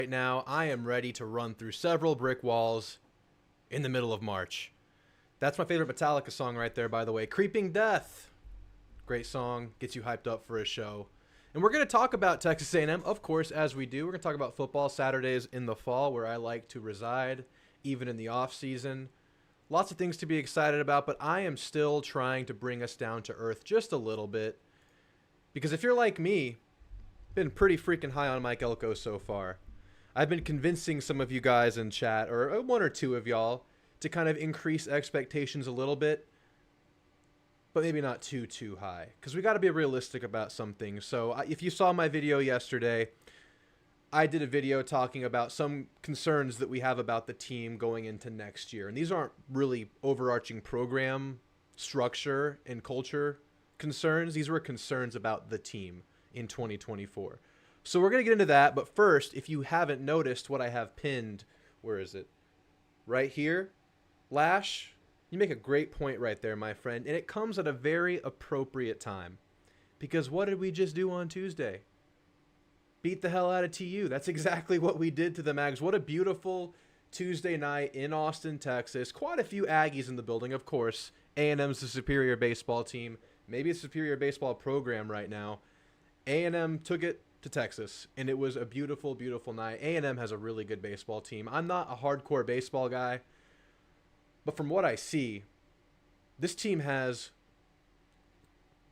Right now, I am ready to run through several brick walls in the middle of March. That's my favorite Metallica song right there, by the way. Creeping Death. Great song. Gets you hyped up for a show. And we're going to talk about Texas A&M, of course, as we do. We're going to talk about football Saturdays in the fall, where I like to reside, even in the off season. Lots of things to be excited about, but I am still trying to bring us down to earth just a little bit. Because if you're like me, been pretty freaking high on Mike Elko so far. I've been convincing some of you guys in chat, or one or two of y'all, to kind of increase expectations a little bit, but maybe not too high, because we got to be realistic about some things. So if you saw my video yesterday, I did a video talking about some concerns that we have about the team going into next year. And these aren't really overarching program structure and culture concerns. These were concerns about the team in 2024. So we're going to get into that. But first, if you haven't noticed what I have pinned, where is it? Right here. Lash, you make a great point right there, my friend. And it comes at a very appropriate time. Because what did we just do on Tuesday? Beat the hell out of TU. That's exactly what we did to the Mags. What a beautiful Tuesday night in Austin, Texas. Quite a few Aggies in the building, of course. A&M's the superior baseball team. Maybe a superior baseball program right now. A&M took it to Texas, and it was a beautiful, beautiful night. A&M has a really good baseball team. I'm not a hardcore baseball guy, but from what I see, this team has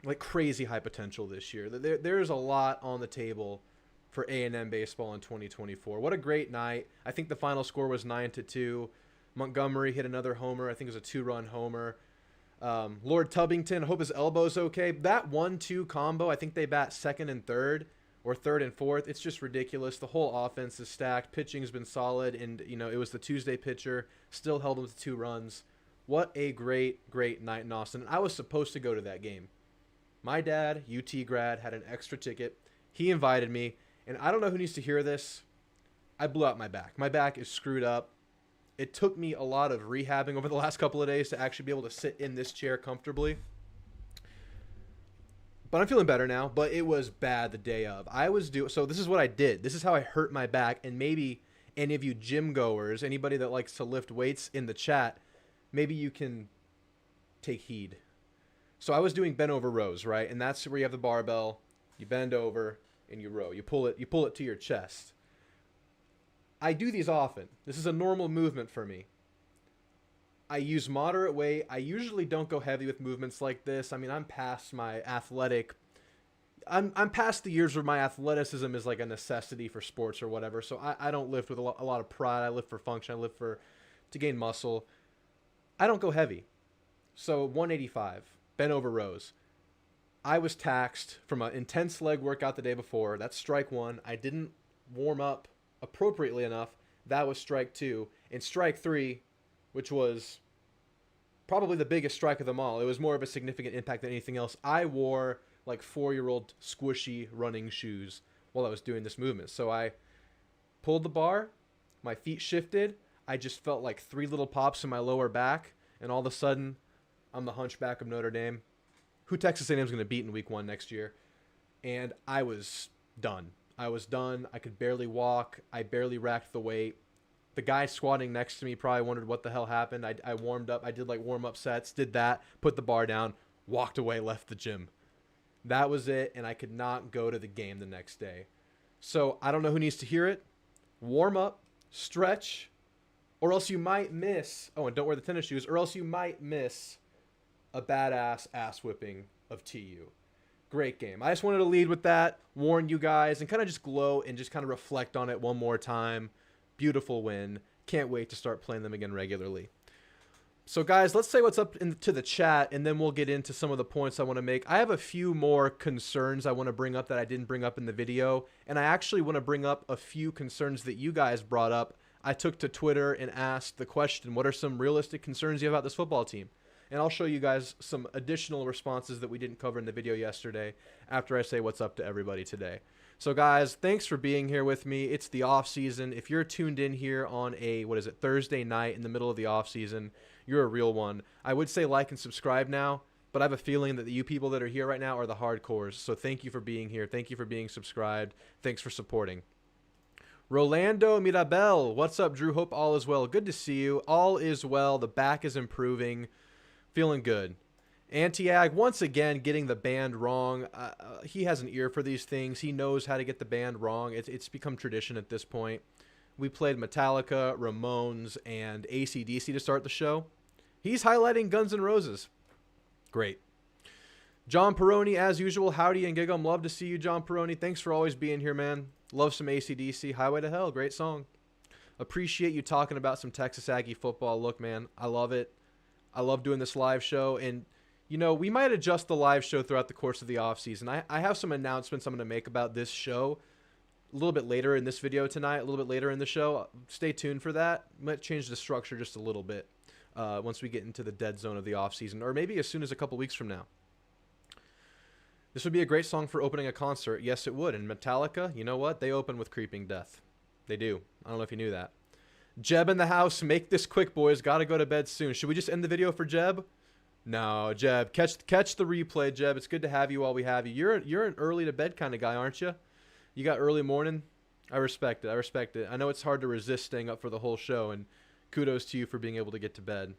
like crazy high potential this year. There's a lot on the table for A&M baseball in 2024. What a great night. I think the final score was 9-2. Montgomery hit another homer. I think it was a 2-run homer. Lord Tubbington, I hope his elbow's okay. That 1-2 combo, I think they bat second and third, or third and fourth. It's just ridiculous. The whole offense is stacked. Pitching's been solid, and it was the Tuesday pitcher, still held them to 2 runs. What a great night in Austin. I was supposed to go to that game. My dad, UT grad, had an extra ticket. He invited me, and I don't know who needs to hear this. I blew out my back. My back is screwed up. It took me a lot of rehabbing over the last couple of days to actually be able to sit in this chair comfortably. But I'm feeling better now, but it was bad the day of. So this is what I did. This is how I hurt my back, and maybe any of you gym goers, anybody that likes to lift weights in the chat, maybe you can take heed. So I was doing bent over rows, right? And that's where you have the barbell, you bend over, and you row. You pull it to your chest. I do these often. This is a normal movement for me. I use moderate weight. I usually don't go heavy with movements like this. I mean, I'm past my athletic. I'm past the years where my athleticism is like a necessity for sports or whatever. So I don't lift with a lot of pride. I lift for function. I lift to gain muscle. I don't go heavy. So 185, bent over rows. I was taxed from an intense leg workout the day before. That's strike 1. I didn't warm up appropriately enough. That was strike 2. And strike 3, which was probably the biggest strike of them all. It was more of a significant impact than anything else. I wore like 4-year-old squishy running shoes while I was doing this movement. So I pulled the bar, my feet shifted. I just felt like 3 little pops in my lower back, and all of a sudden, I'm the hunchback of Notre Dame, who Texas A&M is going to beat in week 1 next year. And I was done. I could barely walk. I barely racked the weight. The guy squatting next to me probably wondered what the hell happened. I warmed up. I did like warm-up sets, did that, put the bar down, walked away, left the gym. That was it, and I could not go to the game the next day. So I don't know who needs to hear it. Warm up, stretch, or else you might miss. Oh, and don't wear the tennis shoes, or else you might miss a badass ass whipping of TU. Great game. I just wanted to lead with that, warn you guys, and kind of just glow and just kind of reflect on it one more time. Beautiful win. Can't wait to start playing them again regularly. So guys, let's say what's up into the chat, and then we'll get into some of the points I want to make. I have a few more concerns I want to bring up that I didn't bring up in the video, and I actually want to bring up a few concerns that you guys brought up. I took to Twitter and asked the question, what are some realistic concerns you have about this football team? And I'll show you guys some additional responses that we didn't cover in the video yesterday after I say what's up to everybody today. So guys, thanks for being here with me. It's the off season. If you're tuned in here on a, Thursday night in the middle of the off season, you're a real one. I would say like and subscribe now, but I have a feeling that you people that are here right now are the hardcores. So thank you for being here. Thank you for being subscribed. Thanks for supporting. Rolando Mirabel, what's up, Drew? Hope all is well. Good to see you. All is well. The back is improving. Feeling good. Anti-Ag, once again, getting the band wrong. He has an ear for these things. He knows how to get the band wrong. It's become tradition at this point. We played Metallica, Ramones, and AC/DC to start the show. He's highlighting Guns N' Roses. Great. John Peroni, as usual, howdy and giggle. Love to see you, John Peroni. Thanks for always being here, man. Love some AC/DC. Highway to Hell, great song. Appreciate you talking about some Texas Aggie football. Look, man, I love it. I love doing this live show, and you know, we might adjust the live show throughout the course of the offseason. I have some announcements I'm going to make about this show a little bit later in this video tonight, a little bit later in the show. Stay tuned for that. Might change the structure just a little bit once we get into the dead zone of the offseason, or maybe as soon as a couple weeks from now. This would be a great song for opening a concert. Yes, it would. And Metallica, you know what? They open with Creeping Death. They do. I don't know if you knew that. Jeb in the house. Make this quick, boys. Got to go to bed soon. Should we just end the video for Jeb? No, Jeb. Catch the replay, Jeb. It's good to have you while we have you. You're an early to bed kind of guy, aren't you? You got early morning? I respect it. I respect it. I know it's hard to resist staying up for the whole show, and kudos to you for being able to get to bed.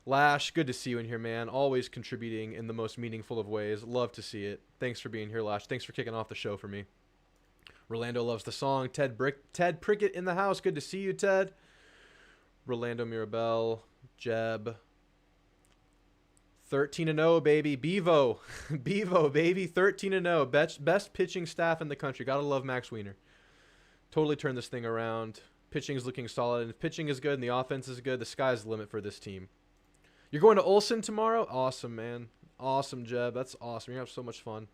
Lash, good to see you in here, man. Always contributing in the most meaningful of ways. Love to see it. Thanks for being here, Lash. Thanks for kicking off the show for me. Rolando loves the song. Ted Prickett in the house. Good to see you, Ted. Rolando Mirabel. Jeb. 13-0, baby. Bevo. Bevo, baby. 13-0. Best pitching staff in the country. Gotta love Max Wiener. Totally turned this thing around. Pitching is looking solid. And if pitching is good and the offense is good, the sky's the limit for this team. You're going to Olson tomorrow? Awesome, man. Awesome, Jeb. That's awesome. You're going to have so much fun.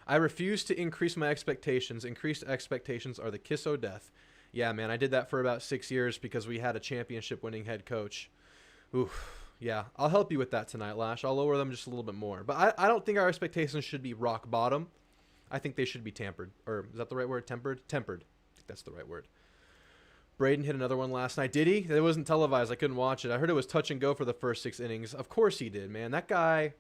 I refuse to increase my expectations. Increased expectations are the kiss o' death. Yeah, man. I did that for about 6 years because we had a championship-winning head coach. Oof. Yeah, I'll help you with that tonight, Lash. I'll lower them just a little bit more. But I don't think our expectations should be rock bottom. I think they should be tampered. Or is that the right word? Tempered? Tempered. I think that's the right word. Braden hit another one last night. Did he? It wasn't televised. I couldn't watch it. I heard it was touch and go for the first 6 innings. Of course he did, man. That guy's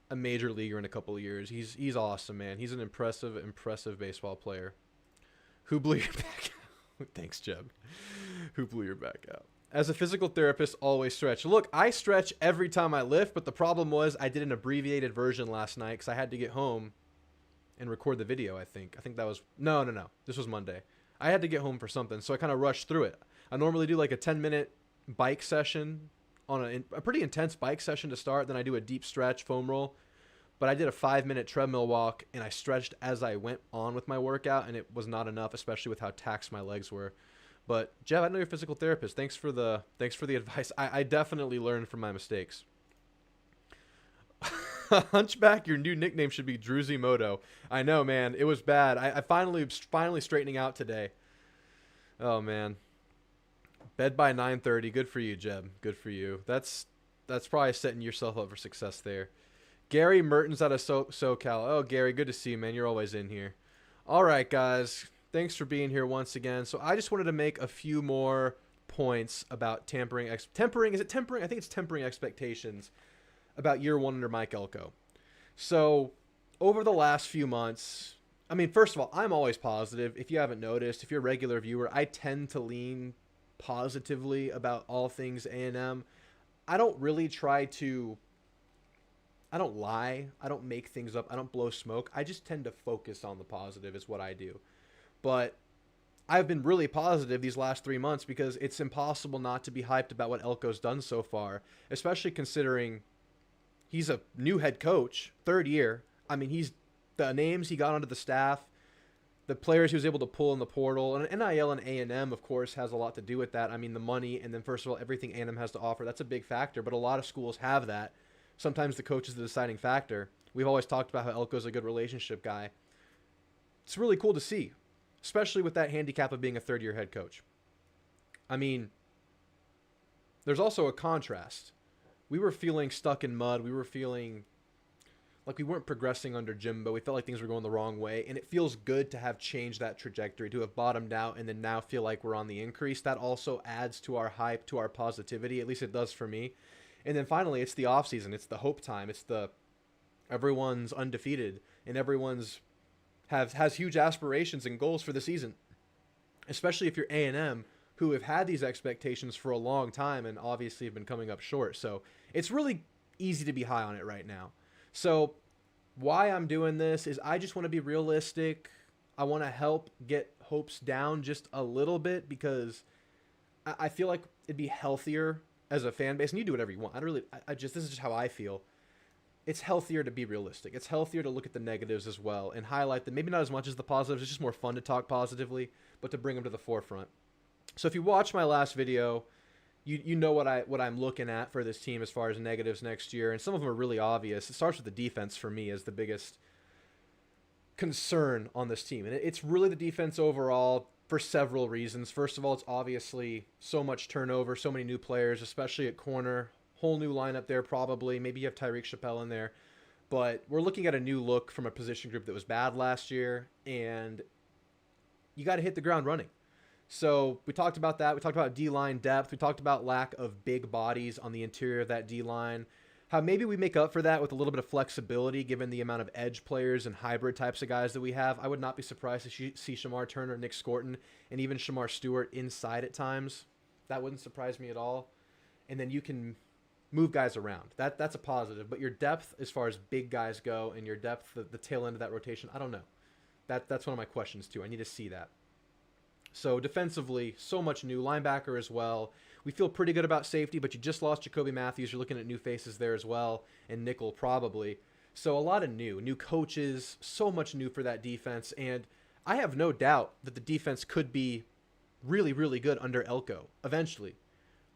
a major leaguer in a couple of years. He's awesome, man. He's an impressive baseball player. Who blew your back out? Thanks, Jeb. Who blew your back out? As a physical therapist, always stretch. Look, I stretch every time I lift, but the problem was I did an abbreviated version last night because I had to get home and record the video, I think. I think that was... No. This was Monday. I had to get home for something, so I kind of rushed through it. I normally do like a 10-minute bike session on a pretty intense bike session to start. Then I do a deep stretch, foam roll. But I did a 5-minute treadmill walk, and I stretched as I went on with my workout, and it was not enough, especially with how taxed my legs were. But, Jeff, I know you're a physical therapist. Thanks for the advice. I definitely learned from my mistakes. Hunchback, your new nickname should be Druzimoto. I know, man. It was bad. I finally straightening out today. Oh, man. Bed by 9:30. Good for you, Jeb. Good for you. That's probably setting yourself up for success there. Gary Mertens out of SoCal. Oh, Gary, good to see you, man. You're always in here. All right, guys. Thanks for being here once again. So I just wanted to make a few more points about tempering. Is it tempering? I think it's tempering expectations about year one under Mike Elko. So over the last few months, I mean, first of all, I'm always positive. If you haven't noticed, if you're a regular viewer, I tend to lean positively about all things A&M. I don't really I don't lie. I don't make things up. I don't blow smoke. I just tend to focus on the positive is what I do. But I've been really positive these last 3 months because it's impossible not to be hyped about what Elko's done so far, especially considering he's a new head coach, 3rd year. I mean, the names he got onto the staff, the players he was able to pull in the portal, and NIL and A&M, of course, has a lot to do with that. I mean, the money, and then first of all, everything A&M has to offer, that's a big factor, but a lot of schools have that. Sometimes the coach is the deciding factor. We've always talked about how Elko's a good relationship guy. It's really cool to see, especially with that handicap of being a 3rd-year head coach. I mean, there's also a contrast. We were feeling stuck in mud. We were feeling like we weren't progressing under Jimbo. We felt like things were going the wrong way, and it feels good to have changed that trajectory, to have bottomed out and then now feel like we're on the increase. That also adds to our hype, to our positivity. At least it does for me. And then finally, it's the offseason. It's the hope time. It's the everyone's undefeated and everyone's has huge aspirations and goals for the season, especially if you're A&M, who have had these expectations for a long time and obviously have been coming up short. So it's really easy to be high on it right now. So why I'm doing this is I just want to be realistic. I want to help get hopes down just a little bit, because I feel like it'd be healthier as a fan base, and you do whatever you want. This is just how I feel. It's healthier to be realistic. It's healthier to look at the negatives as well and highlight them. Maybe not as much as the positives. It's just more fun to talk positively, but to bring them to the forefront. So if you watch my last video, you know what I'm looking at for this team as far as negatives next year, and some of them are really obvious. It starts with the defense for me as the biggest concern on this team, and it's really the defense overall for several reasons. First of all, it's obviously so much turnover, so many new players, especially at corner. Whole new lineup there probably. Maybe you have Tyreek Chappelle in there. But we're looking at a new look from a position group that was bad last year, and you got to hit the ground running. So we talked about that. We talked about D-line depth. We talked about lack of big bodies on the interior of that D-line. How maybe we make up for that with a little bit of flexibility given the amount of edge players and hybrid types of guys that we have. I would not be surprised to see Shamar Turner, Nick Scorton, and even Shamar Stewart inside at times. That wouldn't surprise me at all. And then you can move guys around. That's a positive. But your depth as far as big guys go, and your depth, the tail end of that rotation, I don't know. That's one of my questions too. I need to see that. So defensively, so much new. Linebacker as well. We feel pretty good about safety, but you just lost Jacoby Matthews. You're looking at new faces there as well, and nickel probably. So a lot of new coaches, so much new for that defense. And I have no doubt that the defense could be really, really good under Elko eventually.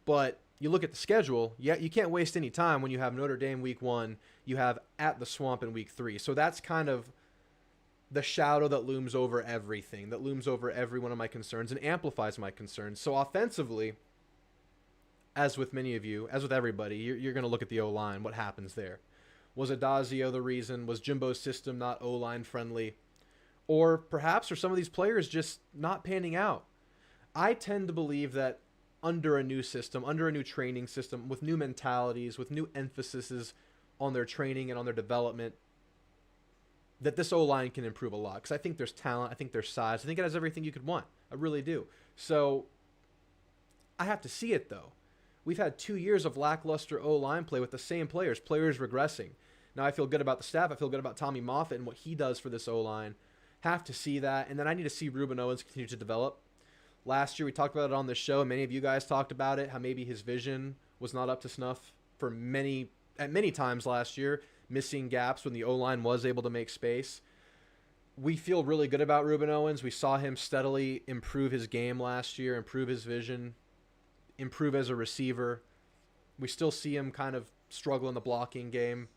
But you look at the schedule, you can't waste any time when you have Notre Dame week 1, you have at the Swamp in week 3. So that's kind of the shadow that looms over everything, that looms over every one of my concerns and amplifies my concerns. So offensively, as with many of you, as with everybody, you're going to look at the O-line, what happens there. Was Adazio the reason? Was Jimbo's system not O-line friendly? Or perhaps are some of these players just not panning out? I tend to believe that under a new system, under a new training system, with new mentalities, with new emphases on their training and on their development, that this O-line can improve a lot. Because I think there's talent, I think there's size, I think it has everything you could want. I really do. So I have to see it, though. We've had 2 years of lackluster O-line play with the same players regressing. Now I feel good about the staff. I feel good about Tommy Moffitt and what he does for this O-line. Have to see that. And then I need to see Ruben Owens continue to develop. Last year we talked about it on this show, and many of you guys talked about it, how maybe his vision was not up to snuff for many times last year, missing gaps when the O-line was able to make space. We feel really good about Ruben Owens. We saw him steadily improve his game last year, improve his vision, improve as a receiver. We still see him kind of struggle in the blocking game.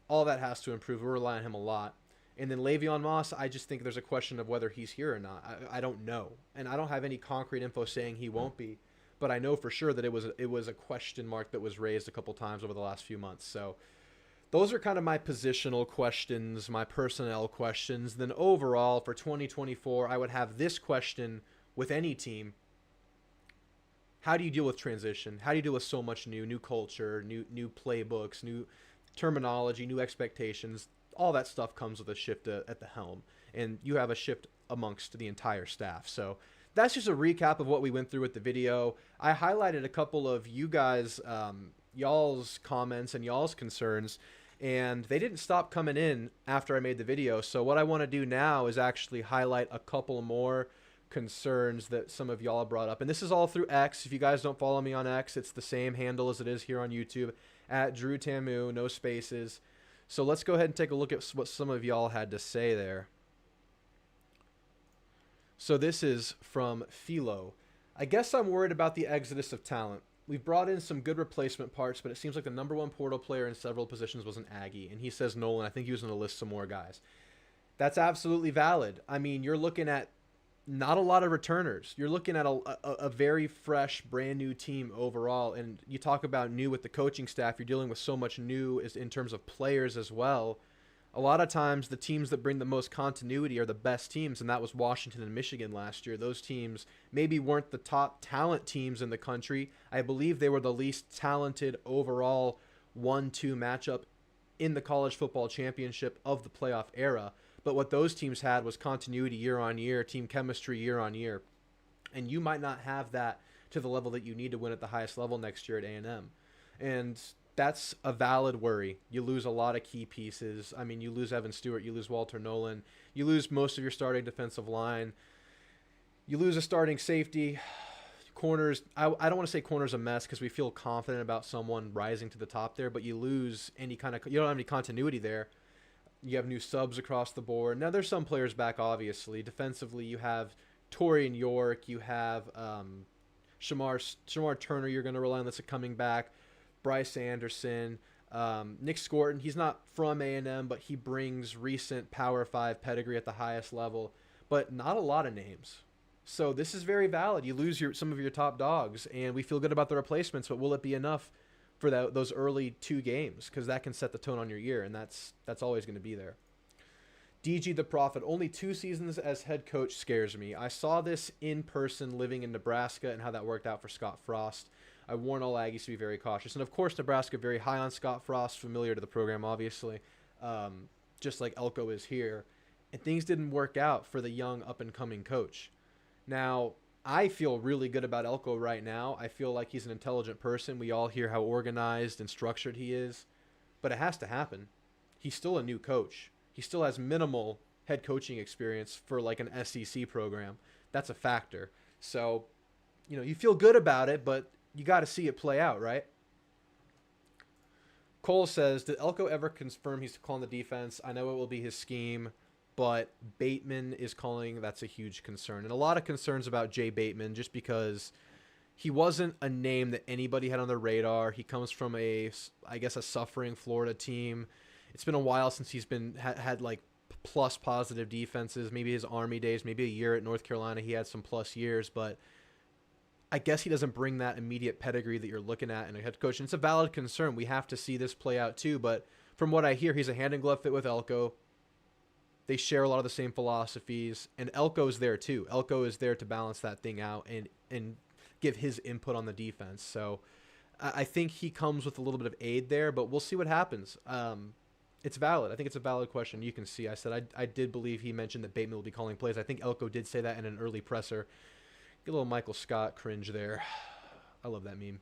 All that has to improve. We're relying on him a lot. And then Le'Veon Moss, I just think there's a question of whether he's here or not. I don't know. And I don't have any concrete info saying he won't be. But I know for sure that it was a question mark that was raised a couple times over the last few months. So those are kind of my positional questions, my personnel questions. Then overall, for 2024, I would have this question with any team. How do you deal with transition? How do you deal with so much new culture, new playbooks, new terminology, new expectations? All that stuff comes with a shift at the helm, and you have a shift amongst the entire staff. So that's just a recap of what we went through with the video. I highlighted a couple of you guys, y'all's comments and y'all's concerns, and they didn't stop coming in after I made the video. So what I want to do now is actually highlight a couple more concerns that some of y'all brought up. And this is all through X. If you guys don't follow me on X, it's the same handle as it is here on YouTube, at Drew Tamu, no spaces. So let's go ahead and take a look at what some of y'all had to say there. So this is from Philo. I guess I'm worried about the exodus of talent. We've brought in some good replacement parts, but it seems like the #1 portal player in several positions was an Aggie. And he says Nolan. I think he was going to list some more guys. That's absolutely valid. I mean, you're looking at not a lot of returners. You're looking at a very fresh, brand new team overall. And you talk about new with the coaching staff. You're dealing with so much new in terms of players as well. A lot of times the teams that bring the most continuity are the best teams, and that was Washington and Michigan last year. Those teams maybe weren't the top talent teams in the country. I believe they were the least talented overall 1-2 matchup in the college football championship of the playoff era. But what those teams had was continuity year on year, team chemistry year on year. And you might not have that to the level that you need to win at the highest level next year at A&M. And that's a valid worry. You lose a lot of key pieces. I mean, you lose Evan Stewart, you lose Walter Nolan, you lose most of your starting defensive line, you lose a starting safety. Corners, I don't want to say corners a mess because we feel confident about someone rising to the top there, but you lose any kind of, you don't have any continuity there. You have new subs across the board. Now there's some players back, obviously. Defensively, you have Torian York, you have Shamar Turner you're going to rely on that's coming back, Bryce Anderson, Nick Scorton. He's not from A&M, but he brings recent Power 5 pedigree at the highest level, but not a lot of names. So this is very valid. You lose some of your top dogs, and we feel good about the replacements, but will it be enough for those early 2 games? Because that can set the tone on your year, and that's always going to be there. DG the Prophet, only 2 seasons as head coach scares me. I saw this in person living in Nebraska and how that worked out for Scott Frost. I warn all Aggies to be very cautious. And, of course, Nebraska very high on Scott Frost, familiar to the program, obviously, just like Elko is here. And things didn't work out for the young up-and-coming coach. Now, I feel really good about Elko right now. I feel like he's an intelligent person. We all hear how organized and structured he is. But it has to happen. He's still a new coach. He still has minimal head coaching experience for like an SEC program. That's a factor. So, you feel good about it, but you got to see it play out, right? Cole says, did Elko ever confirm he's calling the defense? I know it will be his scheme, but Bateman is calling. That's a huge concern. And a lot of concerns about Jay Bateman just because he wasn't a name that anybody had on their radar. He comes from a suffering Florida team. It's been a while since he's had like plus positive defenses. Maybe his Army days, maybe a year at North Carolina, he had some plus years, but I guess he doesn't bring that immediate pedigree that you're looking at in a head coach. And it's a valid concern. We have to see this play out too. But from what I hear, he's a hand-in-glove fit with Elko. They share a lot of the same philosophies, and Elko's there too. Elko is there to balance that thing out and give his input on the defense. So I think he comes with a little bit of aid there, but we'll see what happens. It's valid. I think it's a valid question. You can see I said I did believe he mentioned that Bateman will be calling plays. I think Elko did say that in an early presser. Get a little Michael Scott cringe there. I love that meme.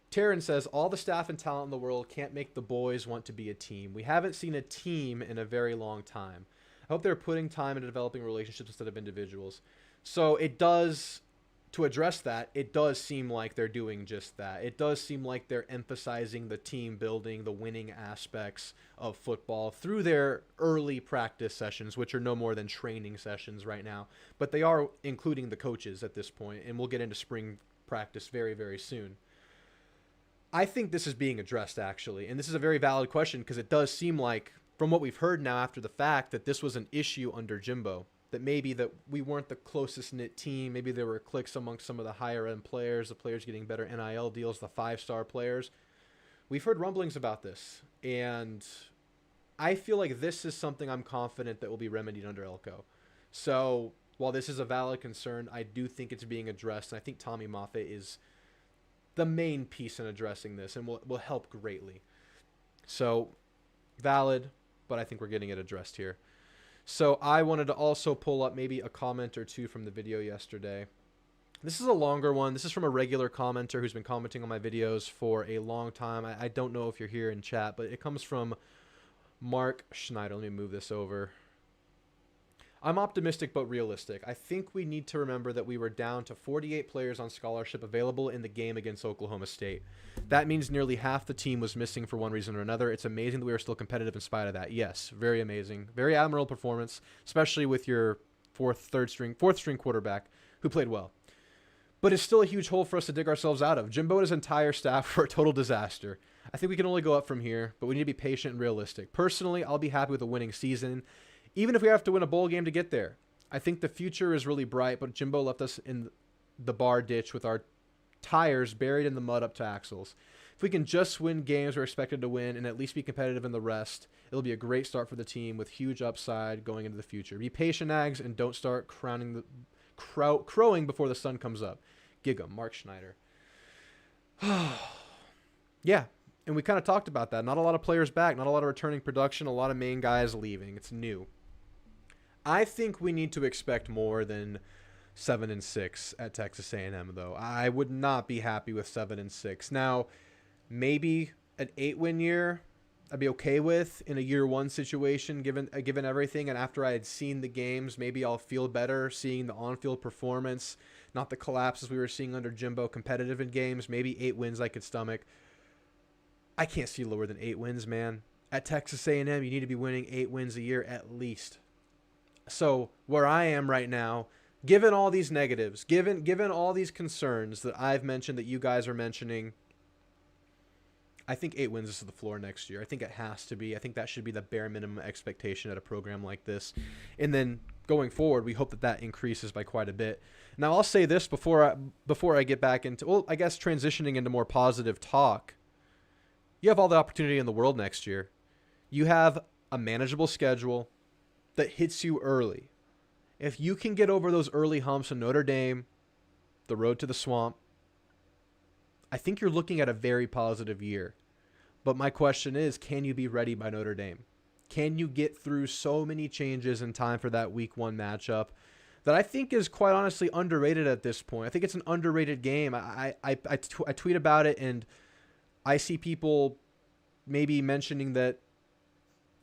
Taryn says, all the staff and talent in the world can't make the boys want to be a team. We haven't seen a team in a very long time. I hope they're putting time into developing relationships instead of individuals. So it does, to address that, it does seem like they're doing just that. It does seem like they're emphasizing the team building, the winning aspects of football through their early practice sessions, which are no more than training sessions right now. But they are including the coaches at this point, and we'll get into spring practice very, very soon. I think this is being addressed, actually, and this is a very valid question because it does seem like, from what we've heard now after the fact, that this was an issue under Jimbo, that maybe that we weren't the closest knit team, maybe there were cliques amongst some of the higher end players, the players getting better NIL deals, the 5-star players. We've heard rumblings about this, and I feel like this is something I'm confident that will be remedied under Elko. So while this is a valid concern, I do think it's being addressed, and I think Tommy Moffitt is the main piece in addressing this and will help greatly. So valid, but I think we're getting it addressed here. So I wanted to also pull up maybe a comment or two from the video yesterday. This is a longer one. This is from a regular commenter who's been commenting on my videos for a long time. I don't know if you're here in chat, but it comes from Mark Schneider. Let me move this over. I'm optimistic but realistic. I think we need to remember that we were down to 48 players on scholarship available in the game against Oklahoma State. That means nearly half the team was missing for one reason or another. It's amazing that we were still competitive in spite of that. Yes, very amazing. Very admirable performance, especially with your fourth string quarterback who played well. But it's still a huge hole for us to dig ourselves out of. Jimbo and his entire staff were a total disaster. I think we can only go up from here, but we need to be patient and realistic. Personally, I'll be happy with a winning season, even if we have to win a bowl game to get there. I think the future is really bright, but Jimbo left us in the bar ditch with our tires buried in the mud up to axles. If we can just win games we're expected to win and at least be competitive in the rest, it'll be a great start for the team with huge upside going into the future. Be patient, Ags, and don't start crowing before the sun comes up. Gig'em, Mark Schneider. Yeah, And we kind of talked about that. Not a lot of players back, not a lot of returning production, a lot of main guys leaving. It's new. I think we need to expect more than 7-6 at Texas A&M, though. I would not be happy with 7-6. Now, maybe an 8-win year I'd be okay with in a year one situation, given everything. And after I had seen the games, maybe I'll feel better seeing the on-field performance, not the collapses we were seeing under Jimbo, competitive in games. Maybe 8 wins I could stomach. I can't see lower than 8 wins, man. At Texas A&M, you need to be winning 8 wins a year at least. So where I am right now, given all these negatives, given all these concerns that I've mentioned, that you guys are mentioning, I think 8 wins is the floor next year. I think it has to be. I think that should be the bare minimum expectation at a program like this. And then going forward, we hope that that increases by quite a bit. Now, I'll say this before I get back into, well, I guess transitioning into more positive talk. You have all the opportunity in the world next year. You have a manageable schedule that hits you early. If you can get over those early humps in Notre Dame, the road to the swamp, I think you're looking at a very positive year. But my question is, can you be ready by Notre Dame? Can you get through so many changes in time for that week one matchup that I think is quite honestly underrated at this point? I think it's an underrated game. I tweet about it, and I see people maybe mentioning that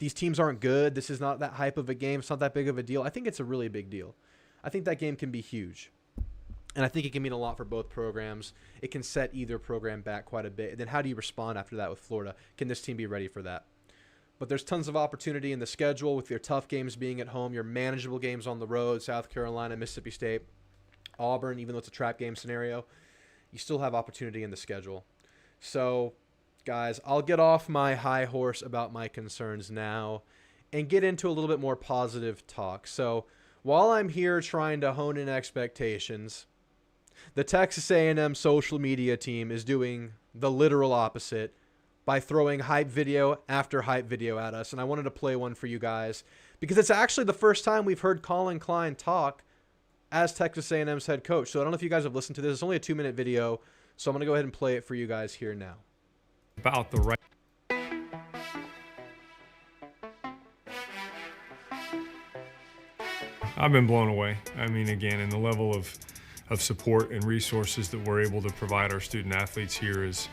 these teams aren't good. This is not that hype of a game. It's not that big of a deal. I think it's a really big deal. I think that game can be huge. And I think it can mean a lot for both programs. It can set either program back quite a bit. And then how do you respond after that with Florida? Can this team be ready for that? But there's tons of opportunity in the schedule with your tough games being at home, your manageable games on the road, South Carolina, Mississippi State, Auburn, even though it's a trap game scenario. You still have opportunity in the schedule. So, guys, I'll get off my high horse about my concerns now and get into a little bit more positive talk. So, while I'm here trying to hone in expectations, the Texas A&M social media team is doing the literal opposite by throwing hype video after hype video at us. And I wanted to play one for you guys because it's actually the first time we've heard Colin Klein talk as Texas A&M's head coach. So I don't know if you guys have listened to this. It's only a 2-minute video, so I'm going to go ahead and play it for you guys here now. About the right. I've been blown away. I mean, again, and the level of support and resources that we're able to provide our student athletes here is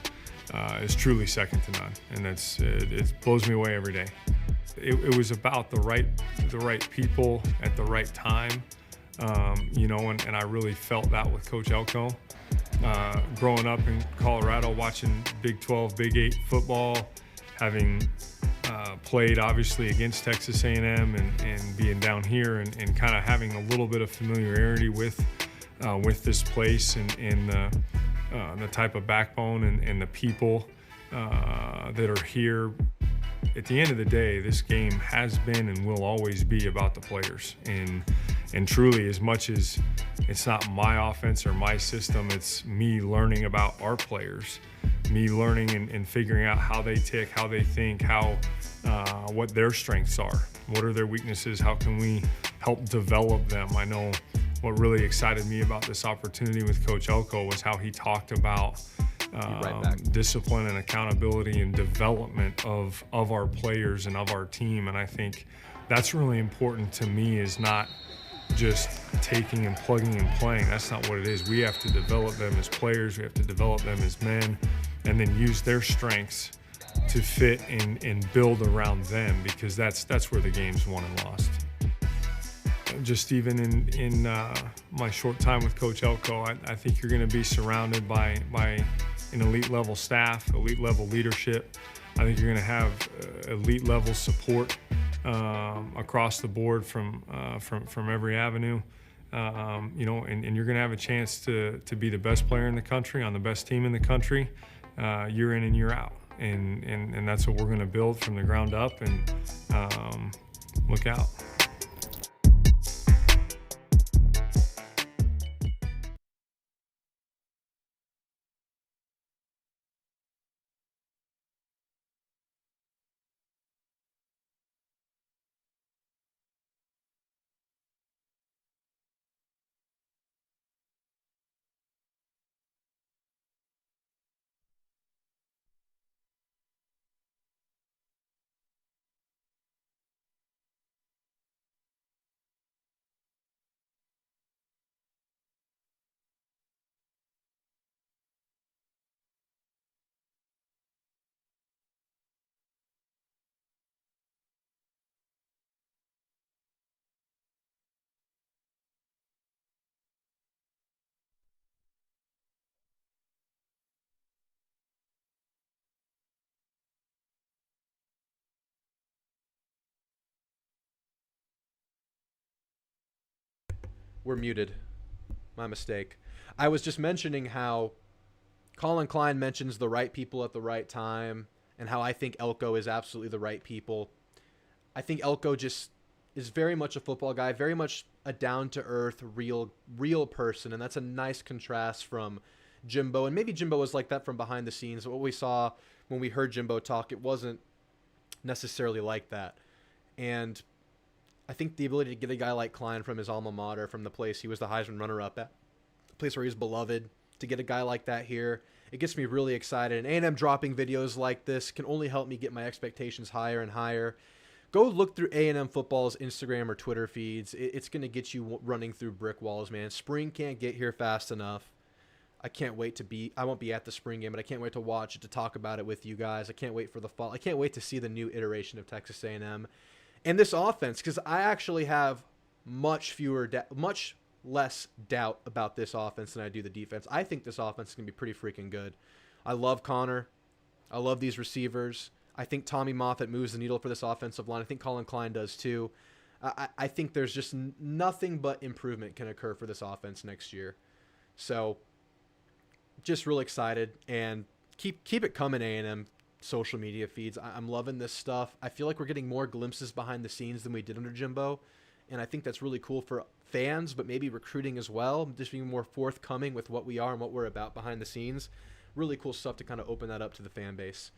truly second to none, and it blows me away every day. It was about the right people at the right time, and I really felt that with Coach Elko. Growing up in Colorado, watching Big 12, Big 8 football, having played obviously against Texas A&M and being down here and kind of having a little bit of familiarity with this place and the type of backbone and the people that are here. At the end of the day, this game has been and will always be about the players. And truly, as much as it's not my offense or my system, it's me learning about our players, me learning and figuring out how they tick, how they think, what their strengths are, what are their weaknesses, how can we help develop them. I know what really excited me about this opportunity with Coach Elko was how he talked about discipline and accountability and development of our players and of our team. And I think that's really important to me, is not just taking and plugging and playing. That's not what it is. We have to develop them as players. We have to develop them as men, and then use their strengths to fit and build around them, because that's where the game's won and lost. Just even in my short time with Coach Elko, I think you're going to be surrounded by an elite level staff, elite level leadership. I think you're going to have elite level support across the board from every avenue. And you're going to have a chance to be the best player in the country on the best team in the country, year in and year out. And that's what we're going to build from the ground up. And look out. We're muted. My mistake. I was just mentioning how Colin Klein mentions the right people at the right time, and how I think Elko is absolutely the right people. I think Elko just is very much a football guy, very much a down-to-earth, real person, and that's a nice contrast from Jimbo. And maybe Jimbo was like that from behind the scenes. What we saw when we heard Jimbo talk, it wasn't necessarily like that. And I think the ability to get a guy like Klein from his alma mater, from the place he was the Heisman runner-up at, a place where he was beloved, to get a guy like that here, it gets me really excited. And A&M dropping videos like this can only help me get my expectations higher and higher. Go look through A&M football's Instagram or Twitter feeds. It's going to get you running through brick walls, man. Spring can't get here fast enough. I can't wait I won't be at the spring game, but I can't wait to watch it, to talk about it with you guys. I can't wait for the fall. I can't wait to see the new iteration of Texas A&M. And this offense, because I actually have much less doubt about this offense than I do the defense. I think this offense is going to be pretty freaking good. I love Connor. I love these receivers. I think Tommy Moffitt moves the needle for this offensive line. I think Colin Klein does too. I think there's just nothing but improvement can occur for this offense next year. So just real excited, and keep it coming, A&M social media feeds. I'm loving this stuff. I feel like we're getting more glimpses behind the scenes than we did under Jimbo, and I think that's really cool for fans, but maybe recruiting as well, just being more forthcoming with what we are and what we're about behind the scenes. Really cool stuff to kind of open that up to the fan base.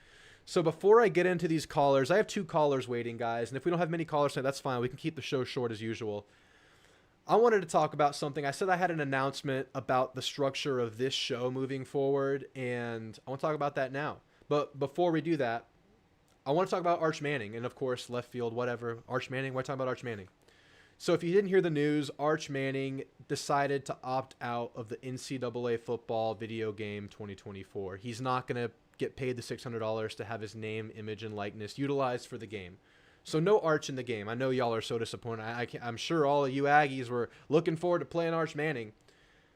So before I get into these callers, I have 2 callers waiting, guys, and if we don't have many callers tonight, that's fine. We can keep the show short as usual. I wanted to talk about something. I said I had an announcement about the structure of this show moving forward, and I want to talk about that now. But before we do that, I want to talk about Arch Manning, and of course, left field, whatever. Arch Manning, we're talking about Arch Manning. So if you didn't hear the news, Arch Manning decided to opt out of the NCAA football video game 2024. He's not going to get paid the $600 to have his name, image, and likeness utilized for the game. So no Arch in the game. I know y'all are so disappointed. I'm sure all of you Aggies were looking forward to playing Arch Manning.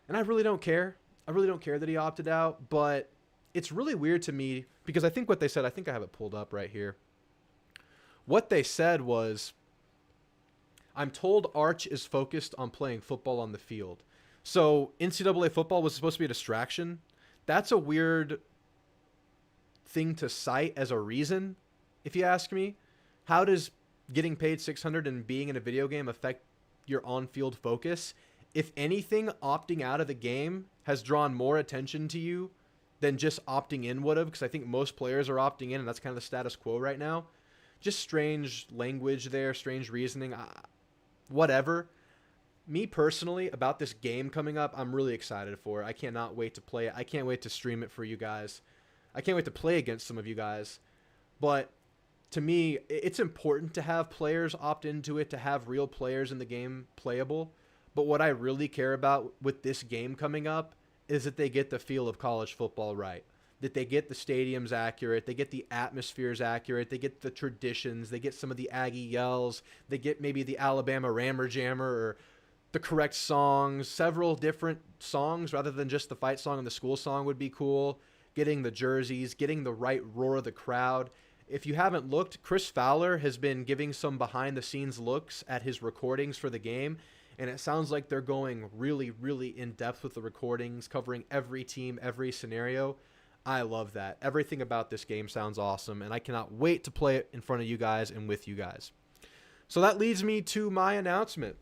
And I really don't care. I really don't care that he opted out, but it's really weird to me because I think what they said, I think I have it pulled up right here. What they said was, I'm told Arch is focused on playing football on the field. So NCAA football was supposed to be a distraction. That's a weird thing to cite as a reason, if you ask me. How does getting paid $600 and being in a video game affect your on-field focus? If anything, opting out of the game has drawn more attention to you than just opting in would have, because I think most players are opting in, and that's kind of the status quo right now. Just strange language there, strange reasoning. Whatever. Me personally, about this game coming up, I'm really excited for it. I cannot wait to play it. I can't wait to stream it for you guys. I can't wait to play against some of you guys. But to me, it's important to have players opt into it, to have real players in the game playable. But what I really care about with this game coming up is that they get the feel of college football right. That they get the stadiums accurate, they get the atmospheres accurate, they get the traditions, they get some of the Aggie Yells, they get maybe the Alabama Rammer Jammer or the correct songs, several different songs rather than just the fight song and the school song would be cool. Getting the jerseys, getting the right roar of the crowd. If you haven't looked, Chris Fowler has been giving some behind-the-scenes looks at his recordings for the game, and it sounds like they're going really, really in-depth with the recordings, covering every team, every scenario. I love that. Everything about this game sounds awesome, and I cannot wait to play it in front of you guys and with you guys. So that leads me to my announcement.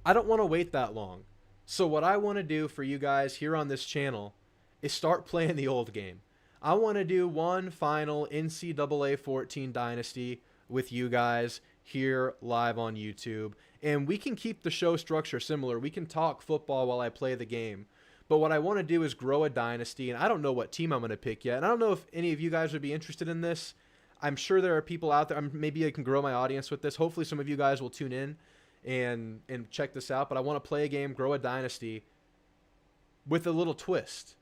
I don't want to wait that long. So what I want to do for you guys here on this channel is start playing the old game. I want to do one final NCAA 14 Dynasty with you guys here live on YouTube. And we can keep the show structure similar. We can talk football while I play the game. But what I want to do is grow a dynasty, and I don't know what team I'm going to pick yet. And I don't know if any of you guys would be interested in this. I'm sure there are people out there. Maybe I can grow my audience with this. Hopefully some of you guys will tune in and check this out. But I want to play a game, grow a dynasty with a little twist.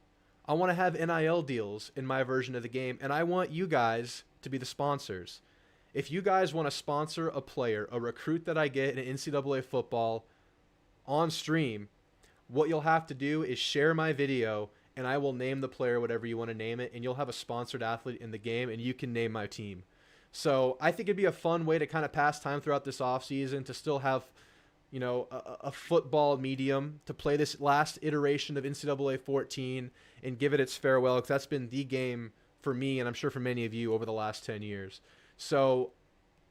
I want to have NIL deals in my version of the game, and I want you guys to be the sponsors. If you guys want to sponsor a player, a recruit that I get in NCAA football on stream, what you'll have to do is share my video, and I will name the player whatever you want to name it, and you'll have a sponsored athlete in the game, and you can name my team. So I think it'd be a fun way to kind of pass time throughout this offseason, to still have a football medium to play this last iteration of NCAA 14 and give it its farewell, because that's been the game for me, and I'm sure for many of you over the last 10 years. So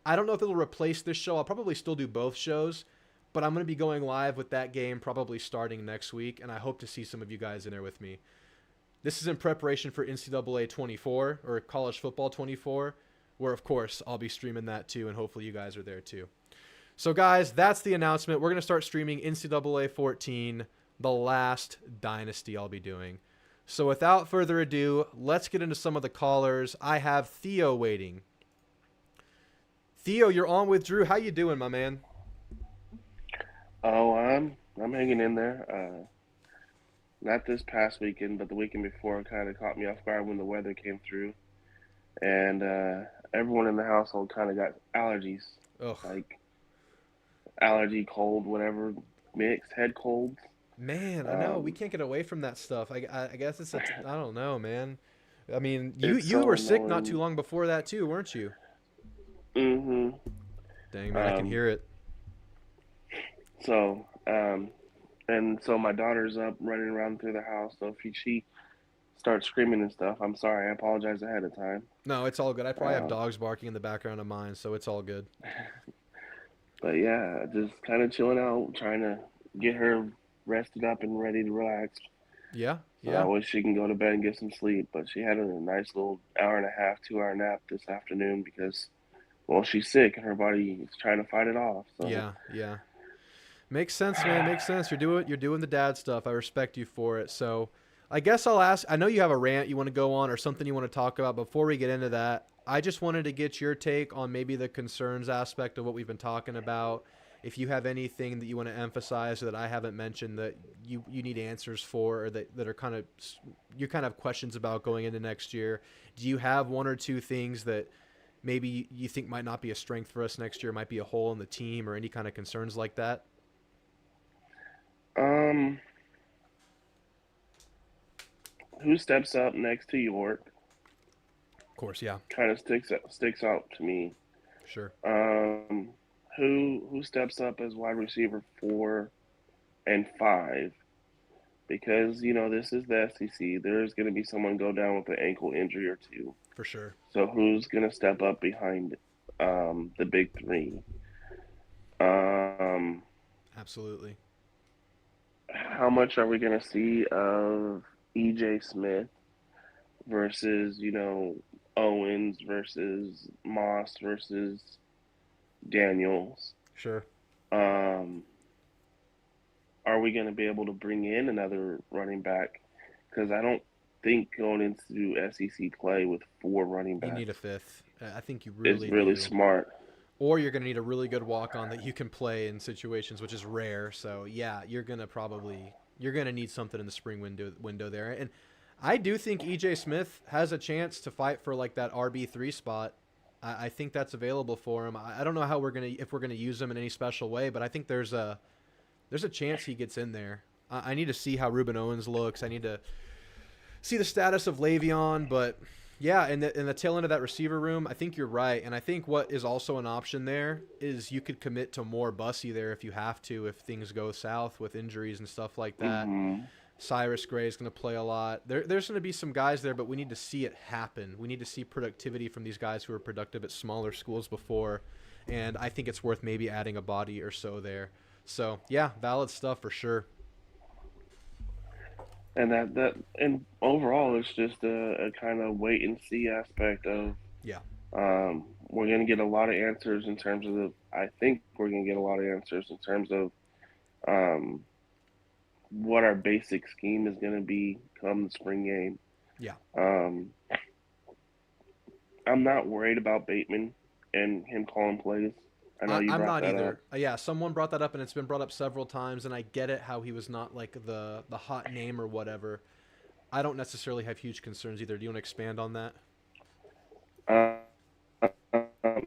I don't know if it'll replace this show. I'll probably still do both shows, but I'm going to be going live with that game probably starting next week, and I hope to see some of you guys in there with me. This is in preparation for NCAA 24 or College Football 24, where, of course, I'll be streaming that too, and hopefully you guys are there too. So, guys, that's the announcement. We're going to start streaming NCAA 14, the last dynasty I'll be doing. So, without further ado, let's get into some of the callers. I have Theo waiting. Theo, you're on with Drew. How you doing, my man? Oh, I'm hanging in there. Not this past weekend, but the weekend before kind of caught me off guard when the weather came through, and everyone in the household kind of got allergies, Ugh. like allergy, cold, whatever, mixed head colds. Man, I know we can't get away from that stuff. I guess I don't know, man. I mean, you So were sick not too annoying. long before that too, weren't you? Mm-hmm. Dang, man, I can hear it. So, and so my daughter's up running around through the house. So if she starts screaming and stuff, I'm sorry. I apologize ahead of time. No, it's all good. I probably have Uh, dogs barking in the background of mine, so it's all good. but yeah, just kind of chilling out, trying to get her rested up and ready to relax. Yeah, So yeah. that way she can go to bed and get some sleep. But she had a nice little hour and a half, 2 hour nap this afternoon because, well, she's sick and her body is trying to fight it off. So, Yeah, yeah. Makes sense, man. Makes sense. You're doing the dad stuff. I respect you for it. So, I guess I'll ask. I know you have a rant you want to go on or something you want to talk about. Before we get into that, I just wanted to get your take on maybe the concerns aspect of what we've been talking about. If you have anything that you want to emphasize that I haven't mentioned that you need answers for, or that are kind of you kind of have questions about going into next year. Do you have one or two things that maybe you think might not be a strength for us next year, might be a hole in the team, or any kind of concerns like that? um, who steps up next to York Of course, yeah, kind of sticks out to me. sure. Um, who steps up as wide receiver 4 and 5? Because this is the SEC. There's going to be someone go down with an ankle injury or two. For sure. So who's going to step up behind the big three? Um, Absolutely. how much are we going to see of EJ Smith versus Owens versus Moss versus Daniels? Sure. Um, are we going to be able to bring in another running back? Because I don't think going into SEC play with 4 running You need a backs fifth. I think you is really really do. smart. Or you're going to need a really good walk-on that you can play in situations, which is rare. So, yeah, you're going to need something in the spring window there. And I do think EJ Smith has a chance to fight for like that RB3 spot. I think that's available for him. I don't know if we're gonna use him in any special way, but I think there's a chance he gets in there. I need to see how Ruben Owens looks. I need to see the status of Le'Veon, but yeah, in the tail end of that receiver room, I think you're right. And I think what is also an option there is you could commit to more Bussy there if you have to, if things go south with injuries and stuff like that. Hmm. Cyrus Gray is going to play a lot. There's going to be some guys there, but we need to see it happen. We need to see productivity from these guys who were productive at smaller schools before, and I think it's worth maybe adding a body or so there. So, yeah, valid stuff for sure. And and overall, it's just a kind of wait and see aspect of Yeah. we're going to get a lot of answers in terms of I think we're going to get a lot of answers in terms of um, what our basic scheme is going to be come the spring game. Yeah. Um, I'm not worried about Bateman and him calling plays. I know you I'm brought not that up. either. Yeah, someone brought that up, and it's been brought up several times, and I get it how he was not like the hot name or whatever. I don't necessarily have huge concerns either. Do you want to expand on that? Uh, I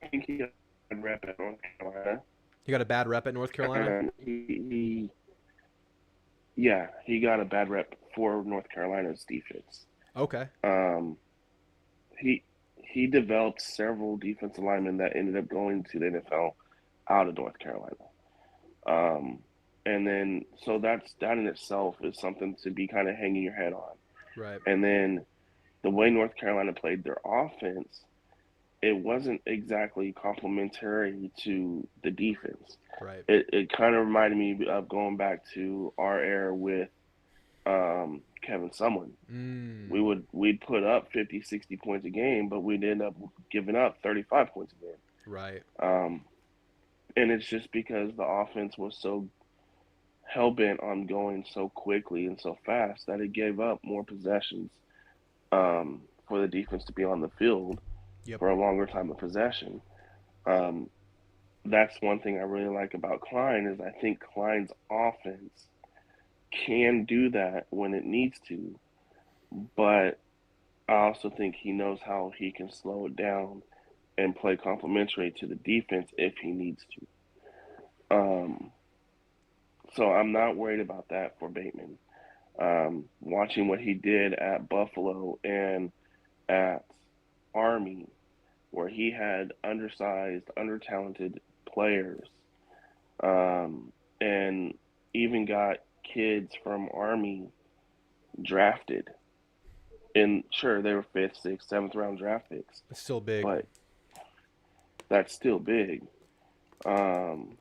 think he got a rep at North Carolina. You got a bad rep at North Carolina? And yeah, he got a bad rep for North Carolina's defense. Okay. Um, he developed several defensive linemen that ended up going to the NFL out of North Carolina. Um, and then so that in itself is something to be kind of hanging your head on. Right. And then the way North Carolina played their offense, it wasn't exactly complementary to the defense. Right. It kind of reminded me of going back to our era with Kevin Sumlin. Mm. We'd put up 50, 60 points a game, but we'd end up giving up 35 points a game. Right. Um, and it's just because the offense was so hell bent on going so quickly and so fast that it gave up more possessions for the defense to be on the field Yep. for a longer time of possession. Um, that's one thing I really like about Klein is I think Klein's offense can do that when it needs to, but I also think he knows how he can slow it down and play complementary to the defense if he needs to. So I'm not worried about that for Bateman. Watching what he did at Buffalo and at Army, where he had undersized, undertalented players, and even got kids from Army drafted. And sure, they were fifth, sixth, seventh round draft picks, It's still big. but that's still big. Um,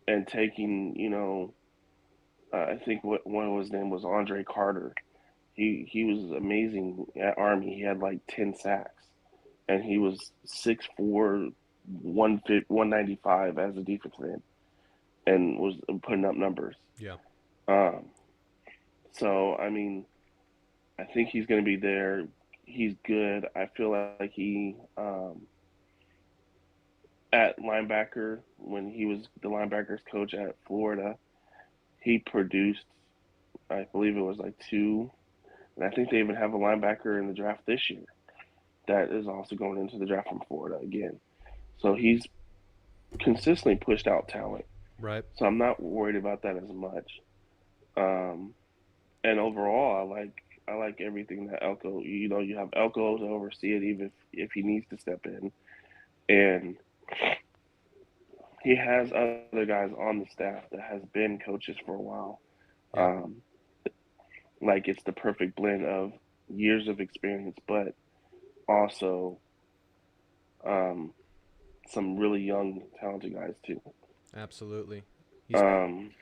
and taking, I think what one of his name was Andre Carter. He was amazing at Army. He had like 10 sacks, and he was 6'4", 195 as a defensive end, and was putting up numbers. Yeah. Um, so I mean, I think he's going to be there. He's good. I feel like he at linebacker when he was the linebackers coach at Florida, he produced. I believe it was like two, and I think they even have a linebacker in the draft this year that is also going into the draft from Florida again. So he's consistently pushed out talent. Right. So I'm not worried about that as much. Um, and overall, I like everything that Elko. You have Elko to oversee it, even if he needs to step in, and he has other guys on the staff that has been coaches for a while. Yeah. Like it's the perfect blend of years of experience, but also um, some really young, talented guys too. Absolutely. He's Um,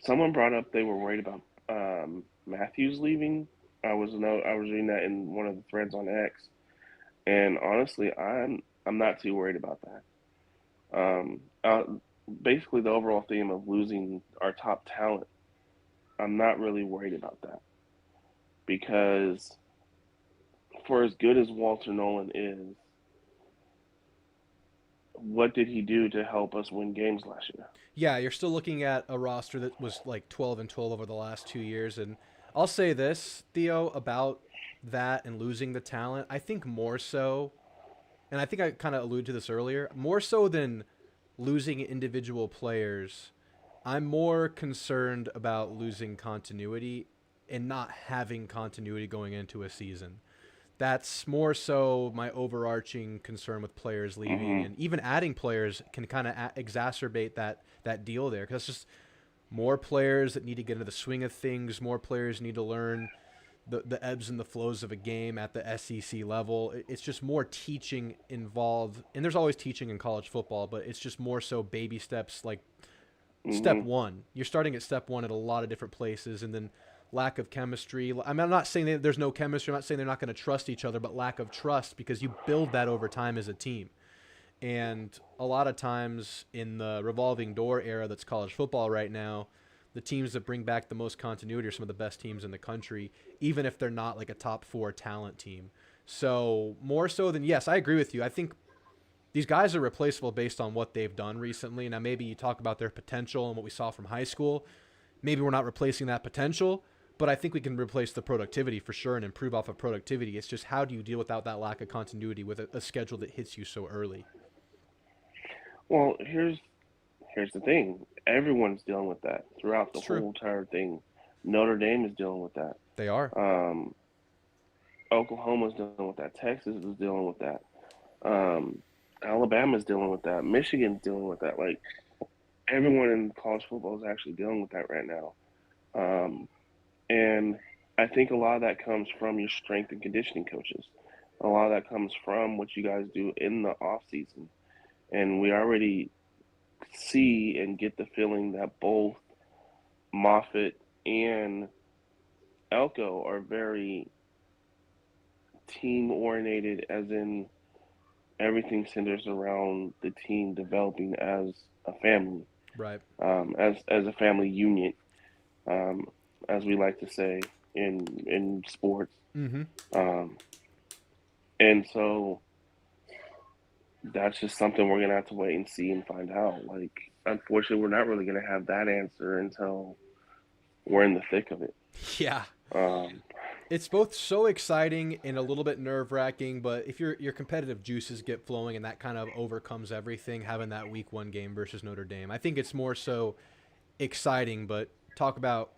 Someone brought up they were worried about Matthews leaving. I was reading that in one of the threads on X, and honestly, I'm not too worried about that. Basically, the overall theme of losing our top talent, I'm not really worried about that because for as good as Walter Nolan is, what did he do to help us win games last year? Yeah, you're still looking at a roster that was like 12-12 over the last 2 years. And I'll say this, Theo, about that and losing the talent. I think more so, and I think I kind of alluded to this earlier, more so than losing individual players, I'm more concerned about losing continuity and not having continuity going into a season. That's more so my overarching concern with players leaving, Mm-hmm. and even adding players can kind of exacerbate that deal there, because it's just more players that need to get into the swing of things. More players need to learn the ebbs and the flows of a game at the SEC level. It's just more teaching involved, and there's always teaching in college football, but it's just more so baby steps. Like step Mm-hmm. one, you're starting at step one at a lot of different places, and then lack of chemistry. I mean, I'm not saying that there's no chemistry. I'm not saying they're not going to trust each other, but lack of trust, because you build that over time as a team. And a lot of times in the revolving door era that's college football right now, the teams that bring back the most continuity are some of the best teams in the country, even if they're not like a top four talent team. So more so than, yes, I agree with you. I think these guys are replaceable based on what they've done recently. Now, maybe you talk about their potential and what we saw from high school. Maybe we're not replacing that potential, but I think we can replace the productivity for sure and improve off of productivity. It's just, how do you deal without that lack of continuity with a schedule that hits you so early? Well, here's the thing. Everyone's dealing with that throughout the It's true. whole entire thing. Notre Dame is dealing with that. They are. Oklahoma's dealing with that. Texas is dealing with that. Um, Alabama's dealing with that. Michigan's dealing with that. Like everyone in college football is actually dealing with that right now. Um, and I think a lot of that comes from your strength and conditioning coaches. A lot of that comes from what you guys do in the off season. And we already see and get the feeling that both Moffitt and Elko are very team oriented, as in everything centers around the team developing as a family, Right. as a family union, um, as we like to say in sports. Mm-hmm. Um, and so that's just something we're gonna have to wait and see and find out. Like, unfortunately, we're not really gonna have that answer until we're in the thick of it. Yeah. Um, It's both so exciting and a little bit nerve wracking, but if your competitive juices get flowing and that kind of overcomes everything, having that week one game versus Notre Dame, I think it's more so exciting. But talk about,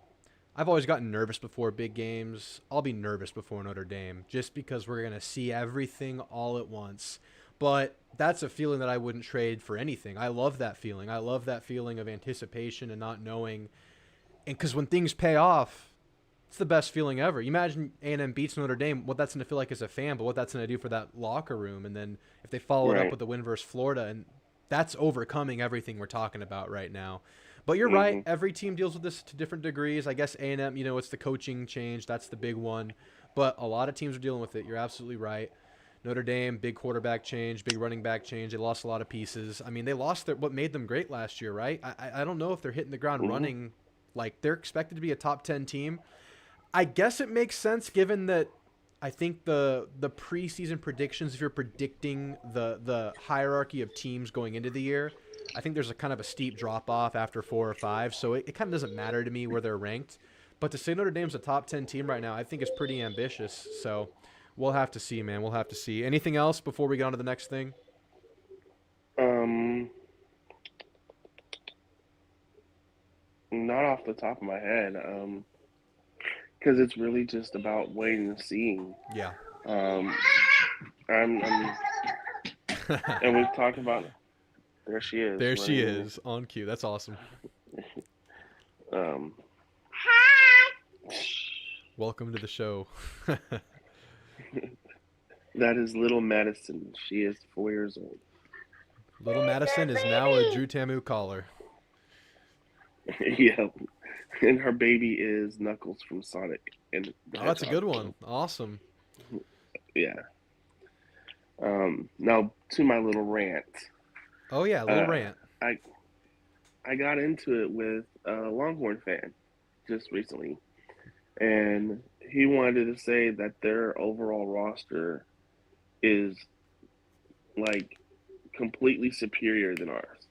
I've always gotten nervous before big games. I'll be nervous before Notre Dame just because we're gonna see everything all at once. But that's a feeling that I wouldn't trade for anything. I love that feeling. I love that feeling of anticipation and not knowing. And because when things pay off, it's the best feeling ever. You imagine A&M beats Notre Dame, what that's going to feel like as a fan, but what that's going to do for that locker room. And then if they follow it up right. with the win versus Florida, and that's overcoming everything we're talking about right now. But you're right. Hmm. Every team deals with this to different degrees. I guess A&M, it's the coaching change. That's the big one. But a lot of teams are dealing with it. You're absolutely right. Notre Dame, big quarterback change, big running back change. They lost a lot of pieces. I mean, they lost what made them great last year, right? I don't know if they're hitting the ground Hmm. running. Like, they're expected to be a top 10 team. I guess it makes sense given that I think the preseason predictions, if you're predicting the hierarchy of teams going into the year, I think there's a kind of a steep drop off after 4 or 5. So it kind of doesn't matter to me where they're ranked. But to say Notre Dame's a top 10 team right now, I think is pretty ambitious. So we'll have to see, man. We'll have to see. Anything else before we get on to the next thing? Um, Not off the top of my head. Because it's really just about waiting and seeing. Yeah. Um, I'm and we've talked about. There she is. There she Running. is on cue. That's awesome. Um, Welcome to the show. that is little Madison. She is 4 years old. Little Madison is now a Drew Tamu caller. Yeah, and her baby is Knuckles from Sonic. And Oh, that's a good one. Awesome. Yeah. Now to my little rant. Oh yeah, little Uh, rant. I I got into it with a Longhorn fan just recently, and he wanted to say that their overall roster is like completely superior than ours.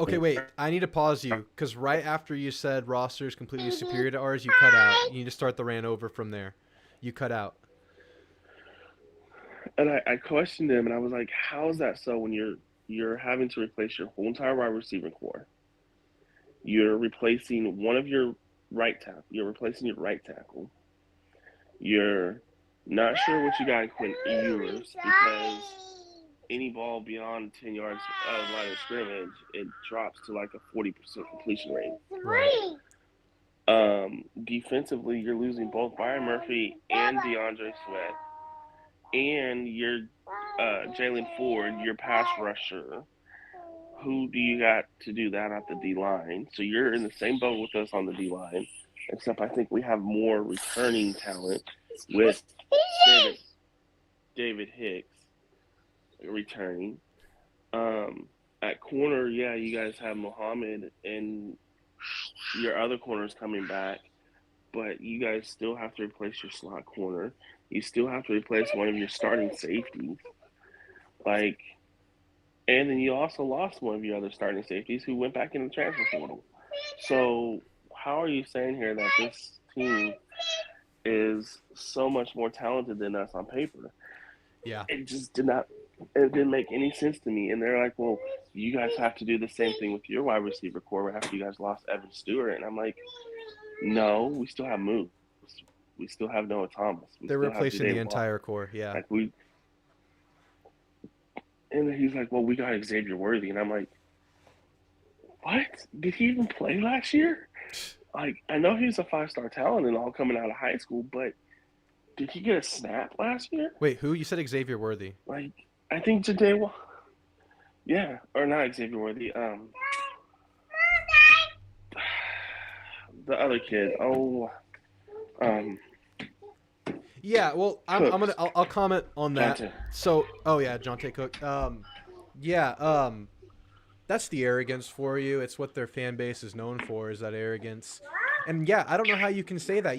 Okay, wait. I need to pause you because right after you said roster is completely superior to ours, you cut out. You need to start the rant over from there. You cut out. And I questioned him, and I was like, "How is that so? When you're having to replace your whole entire wide receiver core, you're replacing one of your right tackle, you're replacing your right tackle, you're not sure what you got in Quinn Ewers because any ball beyond 10 yards of line of scrimmage, it drops to like a 40% completion rate. Right. Defensively, you're losing both Byron Murphy and DeAndre Sweat, and your Jalen Ford, your pass rusher. Who do you got to do that at the D line? So you're in the same boat with us on the D line, except I think we have more returning talent with David Hicks returning. At corner, yeah, you guys have Muhammad and your other corners coming back, but you guys still have to replace your slot corner. You still have to replace one of your starting safeties. Like, and then you also lost one of your other starting safeties who went back in the transfer portal. So how are you saying here that this team is so much more talented than us on paper? Yeah. It just did not. It didn't make any sense to me. And they're like, "Well, you guys have to do the same thing with your wide receiver core after you guys lost Evan Stewart." And I'm like, "No, we still have moves. we still have Noah Thomas. They're replacing the entire core. Yeah. Like and he's like, well, we got Xavier Worthy, and I'm like, what? Did he even play last year? Like, I know he's a 5-star talent and all coming out of high school, but did he get a snap last year? Wait, who? You said Xavier Worthy. Like, I think Jadae, yeah, or not Xavier Worthy. The other kid. Yeah, well, I'll comment on that. Jonte. So, Jonte Cook. That's the arrogance for you. It's what their fan base is known for, is that arrogance. And yeah, I don't know how you can say that.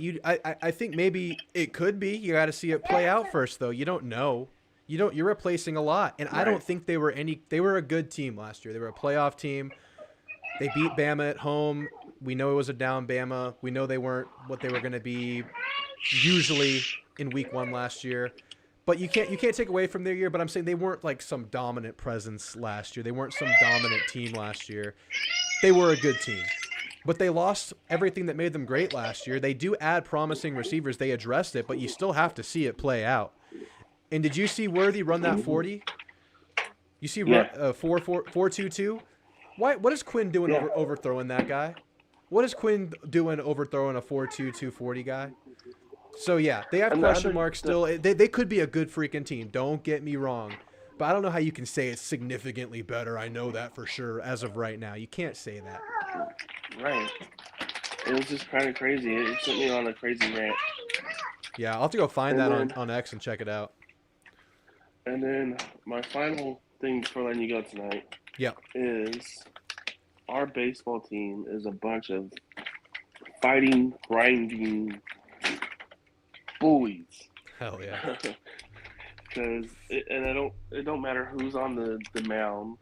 I think maybe it could be. You got to see it play out first, though. You don't know. You're replacing a lot, and right. I don't think they were a good team last year. They were a playoff team. They beat Bama at home. We know it was a down Bama. We know they weren't what they were going to be usually in week 1 last year. But you can't take away from their year, but I'm saying they weren't like some dominant presence last year. They weren't some dominant team last year. They were a good team. But they lost everything that made them great last year. They do add promising receivers. They addressed it, but you still have to see it play out. And did you see Worthy run that 40? You see 4.22? What is Quinn doing overthrowing that guy? What is Quinn doing overthrowing a 4.22 40 guy? So, yeah, they have question marks still. They could be a good freaking team. Don't get me wrong. But I don't know how you can say it's significantly better. I know that for sure as of right now. You can't say that. Right. It was just kind of crazy. It sent me on a crazy rant. Yeah, I'll have to go find that on X and check it out. And then my final thing before letting you go tonight is our baseball team is a bunch of fighting, grinding bullies. Hell yeah. Because it don't matter who's on the mound.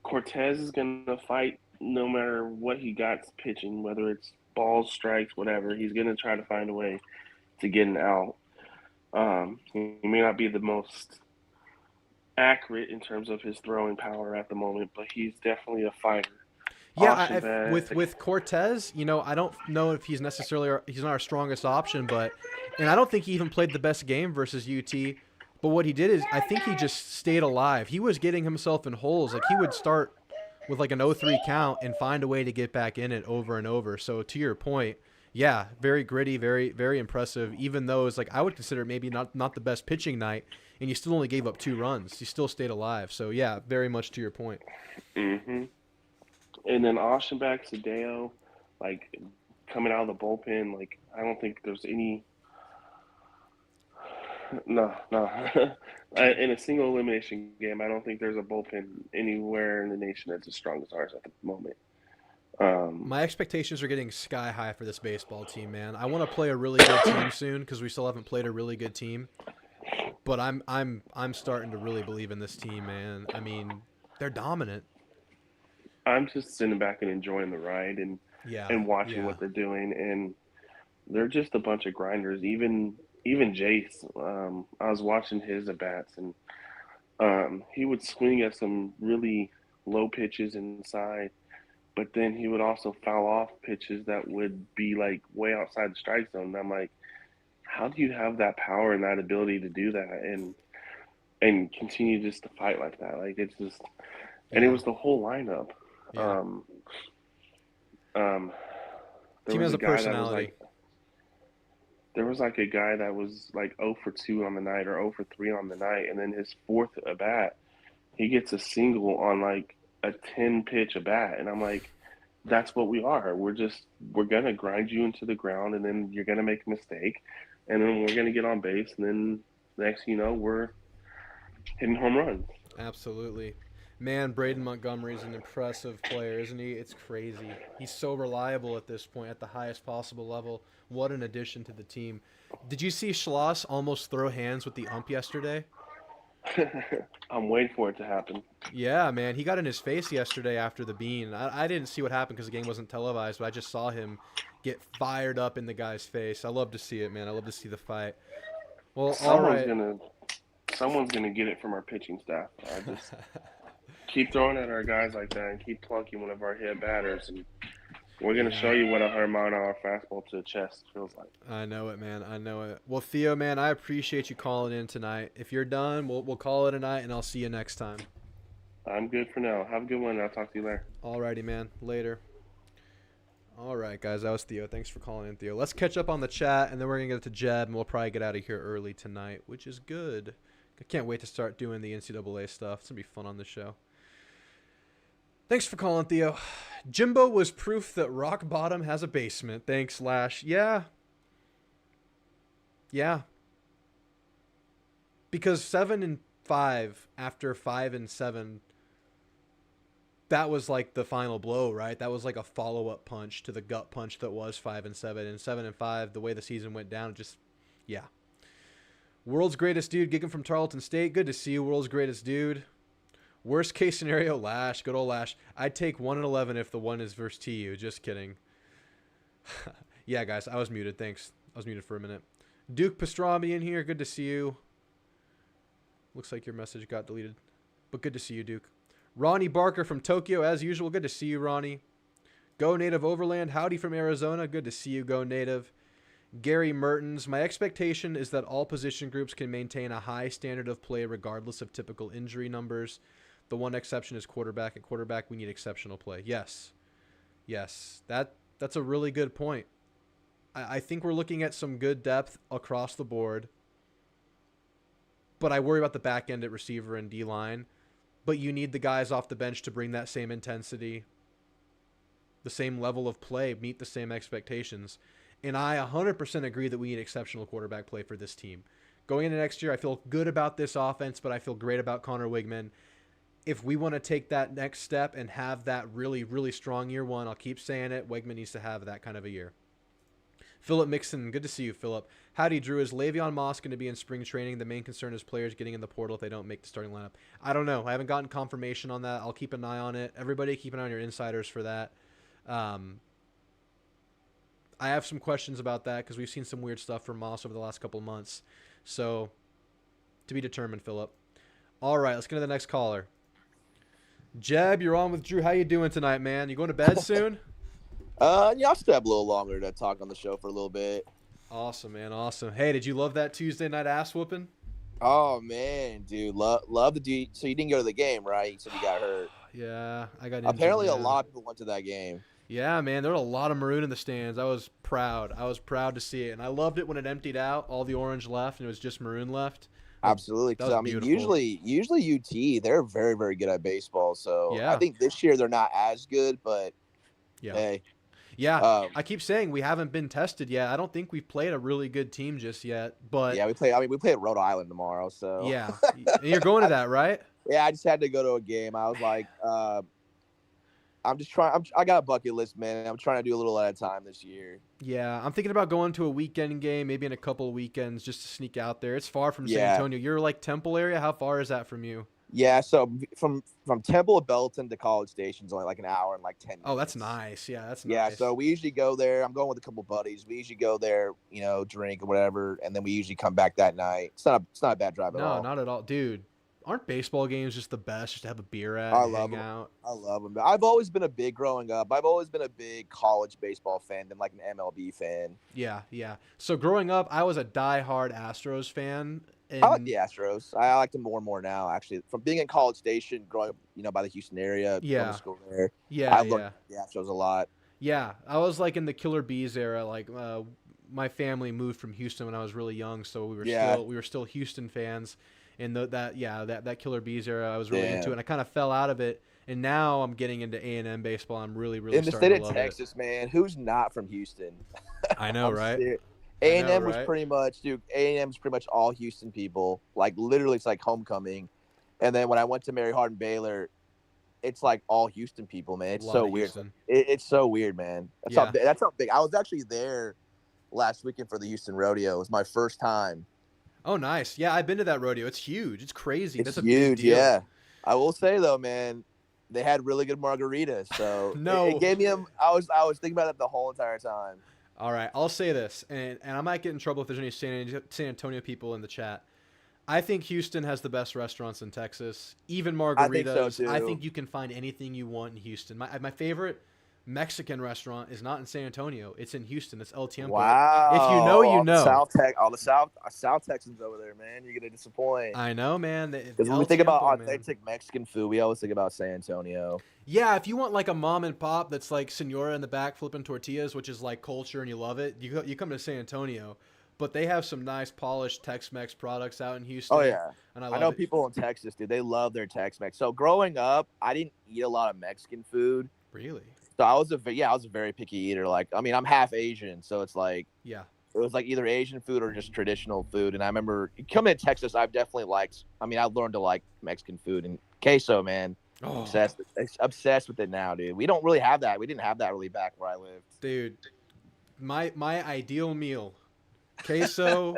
Cortez is gonna fight no matter what he got pitching, whether it's balls, strikes, whatever. He's gonna try to find a way to get an out. He may not be the most accurate in terms of his throwing power at the moment, but he's definitely a fighter. Yeah, with Cortez, I don't know if he's not our strongest option, and I don't think he even played the best game versus UT. But what he did is, I think he just stayed alive. He was getting himself in holes. Like, he would start with like an 0-3 count and find a way to get back in it over and over. So to your point, yeah, very gritty, very, very impressive. Even though it's like, I would consider maybe not the best pitching night, and you still only gave up 2 runs. You still stayed alive. So yeah, very much to your point. Mm-hmm. And then Ostenbach, Sadeo, like, coming out of the bullpen, like, I don't think there's any. No. In a single elimination game, I don't think there's a bullpen anywhere in the nation that's as strong as ours at the moment. My expectations are getting sky high for this baseball team, man. I want to play a really good team soon because we still haven't played a really good team. But I'm starting to really believe in this team, man. I mean, they're dominant. I'm just sitting back and enjoying the ride and watching what they're doing, and they're just a bunch of grinders. Even Jace, I was watching his at bats, and he would swing at some really low pitches inside, but then he would also foul off pitches that would be like way outside the strike zone. And I'm like, how do you have that power and that ability to do that and continue just to fight like that? Like, it's just, and it was the whole lineup. Yeah. Team has a personality. There was like a guy that was like 0 for 2 on the night or 0 for 3 on the night, and then his 4th at bat, he gets a single on like a 10-pitch at bat, and I'm like, that's what we are. We're gonna grind you into the ground, and then you're gonna make a mistake, and then we're gonna get on base, and then next thing you know, we're hitting home runs. Absolutely. Man, Braden Montgomery's an impressive player, isn't he? It's crazy. He's so reliable at this point at the highest possible level. What an addition to the team. Did you see Schloss almost throw hands with the ump yesterday? I'm waiting for it to happen. Yeah, man. He got in his face yesterday after the bean. I didn't see what happened because the game wasn't televised, but I just saw him get fired up in the guy's face. I love to see it, man. I love to see the fight. Well, someone's gonna get it from our pitching staff. I just keep throwing at our guys like that and keep plunking one of our hit batters, and We're gonna Yeah. show you what a 100-mile-an-hour fastball to the chest feels like. I know it, man. I know it. Well, Theo, man, I appreciate you calling in tonight. If you're done, we'll call it a night, and I'll see you next time. I'm good for now. Have a good one. I'll talk to you later. Alrighty, man. Later. All right, guys. That was Theo. Thanks for calling in, Theo. Let's catch up on the chat, and then we're going to get to Jeb, and we'll probably get out of here early tonight, which is good. I can't wait to start doing the NCAA stuff. It's going to be fun on the show. Thanks for calling, Theo. Jimbo was proof that rock bottom has a basement. Thanks, Lash. Yeah. Yeah. Because 7-5 after 5-7, that was like the final blow, right? That was like a follow-up punch to the gut punch that was 5-7. And 7-5, the way the season went down, just, yeah. World's greatest dude, gigging from Tarleton State. Good to see you, world's greatest dude. Worst case scenario, Lash. Good old Lash. I'd take 1-11 if the one is versus TU. Just kidding. Yeah, guys, I was muted. Thanks. I was muted for a minute. Duke Pastrami in here. Good to see you. Looks like your message got deleted. But good to see you, Duke. Ronnie Barker from Tokyo, as usual. Good to see you, Ronnie. Go Native Overland. Howdy from Arizona. Good to see you, Go Native. Gary Mertens. My expectation is that all position groups can maintain a high standard of play regardless of typical injury numbers. The one exception is quarterback. At quarterback, we need exceptional play. Yes. Yes. That's a really good point. I think we're looking at some good depth across the board. But I worry about the back end at receiver and D-line. But you need the guys off the bench to bring that same intensity, the same level of play, meet the same expectations. And I 100% agree that we need exceptional quarterback play for this team. Going into next year, I feel good about this offense, but I feel great about Connor Wigman. If we want to take that next step and have that really, really strong year one, I'll keep saying it, Wigman needs to have that kind of a year. Philip Mixon, good to see you, Philip. Howdy, Drew. Is Le'Veon Moss going to be in spring training? The main concern is players getting in the portal if they don't make the starting lineup. I don't know. I haven't gotten confirmation on that. I'll keep an eye on it. Everybody keep an eye on your insiders for that. I have some questions about that because we've seen some weird stuff from Moss over the last couple of months. So, to be determined, Philip. All right, let's get to the next caller. Jeb, you're on with Drew. How you doing tonight, man? You going to bed soon? Yeah, I'll stay up a little longer to talk on the show for a little bit. Awesome, man. Awesome. Hey, did you love that Tuesday night ass whooping? Oh man, dude, love the dude. So you didn't go to the game, right? You said you got hurt. Yeah, I got injured. Apparently, man. a lot of people went to that game. Yeah, man, there were a lot of maroon in the stands. I was proud. I was proud to see it, and I loved it when it emptied out. All the orange left, and it was just maroon left. Absolutely, because I mean, usually UT, they're very, very good at baseball. So yeah. I think this year they're not as good, but yeah. Hey. Yeah, I keep saying we haven't been tested yet. I don't think we've played a really good team just yet. But yeah, we play at Rhode Island tomorrow. So yeah, and you're going to that, right? Yeah, I just had to go to a game. I was like, I'm just trying. I got a bucket list, man. I'm trying to do a little at a time this year. Yeah, I'm thinking about going to a weekend game, maybe in a couple of weekends, just to sneak out there. It's far from San Antonio. You're like Temple area. How far is that from you? Yeah, so from Temple to Belton to College Station is only like an hour and like 10 minutes. Oh, that's nice. Yeah, that's nice. Yeah, so we usually go there. I'm going with a couple buddies. We usually go there, drink or whatever, and then we usually come back that night. It's not a bad drive at all. No, not at all. Dude, aren't baseball games just the best, just to have a beer at I and love hang them. out? I love them. I've always been a big growing up. I've always been a big college baseball fan than like an MLB fan. Yeah. So growing up, I was a diehard Astros fan. And I like the Astros. I like them more and more now, actually. From being in College Station, growing up, by the Houston area, going to school there. I love the Astros a lot. Yeah, I was like in the Killer Bees era. Like my family moved from Houston when I was really young, so we were still Houston fans. And that Killer Bees era, I was really into it. And I kind of fell out of it. And now I'm getting into A&M baseball. I'm really, really starting to love it. In the state of Texas, man, who's not from Houston? I know, right? A&M was pretty much, dude. A&M is pretty much all Houston people. Like literally, it's like homecoming. And then when I went to Mary Hardin Baylor, it's like all Houston people, man. It's so weird. It's so weird, man. That's how big. I was actually there last weekend for the Houston Rodeo. It was my first time. Oh, nice. Yeah, I've been to that rodeo. It's huge. It's crazy. That's a big deal. Yeah. I will say though, man, they had really good margaritas. So it gave me I was thinking about it the whole entire time. All right, I'll say this, and I might get in trouble if there's any San Antonio people in the chat. I think Houston has the best restaurants in Texas, even margaritas. I think so too. I think you can find anything you want in Houston. My favorite Mexican restaurant is not in San Antonio. It's in Houston. It's El Tiempo. Wow. If you know, you all know. The South Texans over there, man. You're gonna disappoint. I know, man. Because when we think about authentic Mexican food, we always think about San Antonio. Yeah, if you want like a mom and pop that's like Senora in the back flipping tortillas, which is like culture and you love it, you come to San Antonio. But they have some nice polished Tex-Mex products out in Houston. Oh yeah, and I know people in Texas, dude. They love their Tex-Mex. So growing up, I didn't eat a lot of Mexican food. Really? So I was a very picky eater. Like, I mean, I'm half Asian, so it's like, yeah, it was like either Asian food or just traditional food. And I remember coming to Texas, I've definitely liked. I mean, I've learned to like Mexican food and queso, man. Oh. Obsessed with it now, dude. We don't really have that. We didn't have that really back where I lived. Dude, my ideal meal: queso,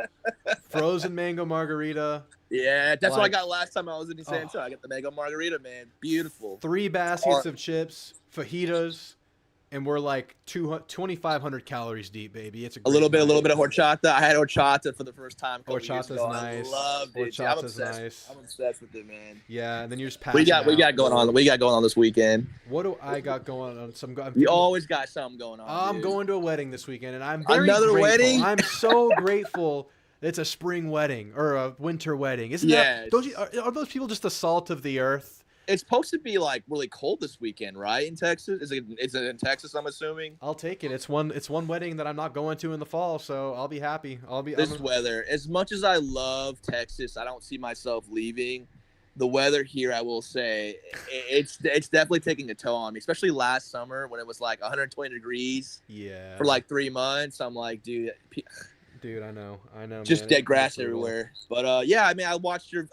frozen mango margarita. Yeah, that's what I got last time I was in San Antonio. I got the mango margarita, man. Beautiful. 3 baskets of chips, fajitas, and we're like 2,500 calories deep, baby. It's a little bit of horchata. I had horchata for the first time. Horchata's nice. I loved it. Horchata's nice. I'm obsessed with it, man. Yeah, and then you just pass. We got going on. We got going on this weekend. What do I got going on? You always got something going on. I'm going to a wedding this weekend, and I'm very grateful. Wedding. I'm so grateful. It's a spring wedding or a winter wedding, isn't that? Are those people just the salt of the earth? It's supposed to be like really cold this weekend, right? In Texas, is it in Texas? I'm assuming. I'll take it. It's one wedding that I'm not going to in the fall, so I'll be happy. This weather. As much as I love Texas, I don't see myself leaving. The weather here, I will say, it's definitely taking a toll on me. Especially last summer when it was like 120 degrees. Yeah. For like 3 months, I'm like, dude. Dude, I know. Just dead grass everywhere. But yeah, I mean, I watched your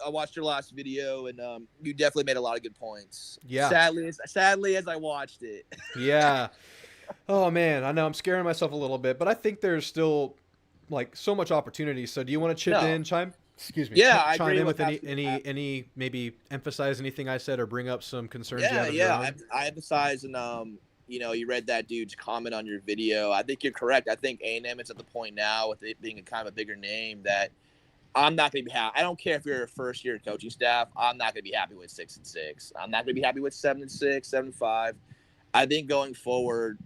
last video, and you definitely made a lot of good points. Yeah. Sadly, as I watched it. Yeah. Oh man, I know I'm scaring myself a little bit, but I think there's still like so much opportunity. So, do you want to chime in with any maybe emphasize anything I said or bring up some concerns? I emphasize and you read that dude's comment on your video. I think you're correct. I think A&M is at the point now with it being a kind of a bigger name that I'm not going to be happy. I don't care if you're a first-year coaching staff. I'm not going to be happy with 6-6. I'm not going to be happy with 7-6, 7-5. I think going forward,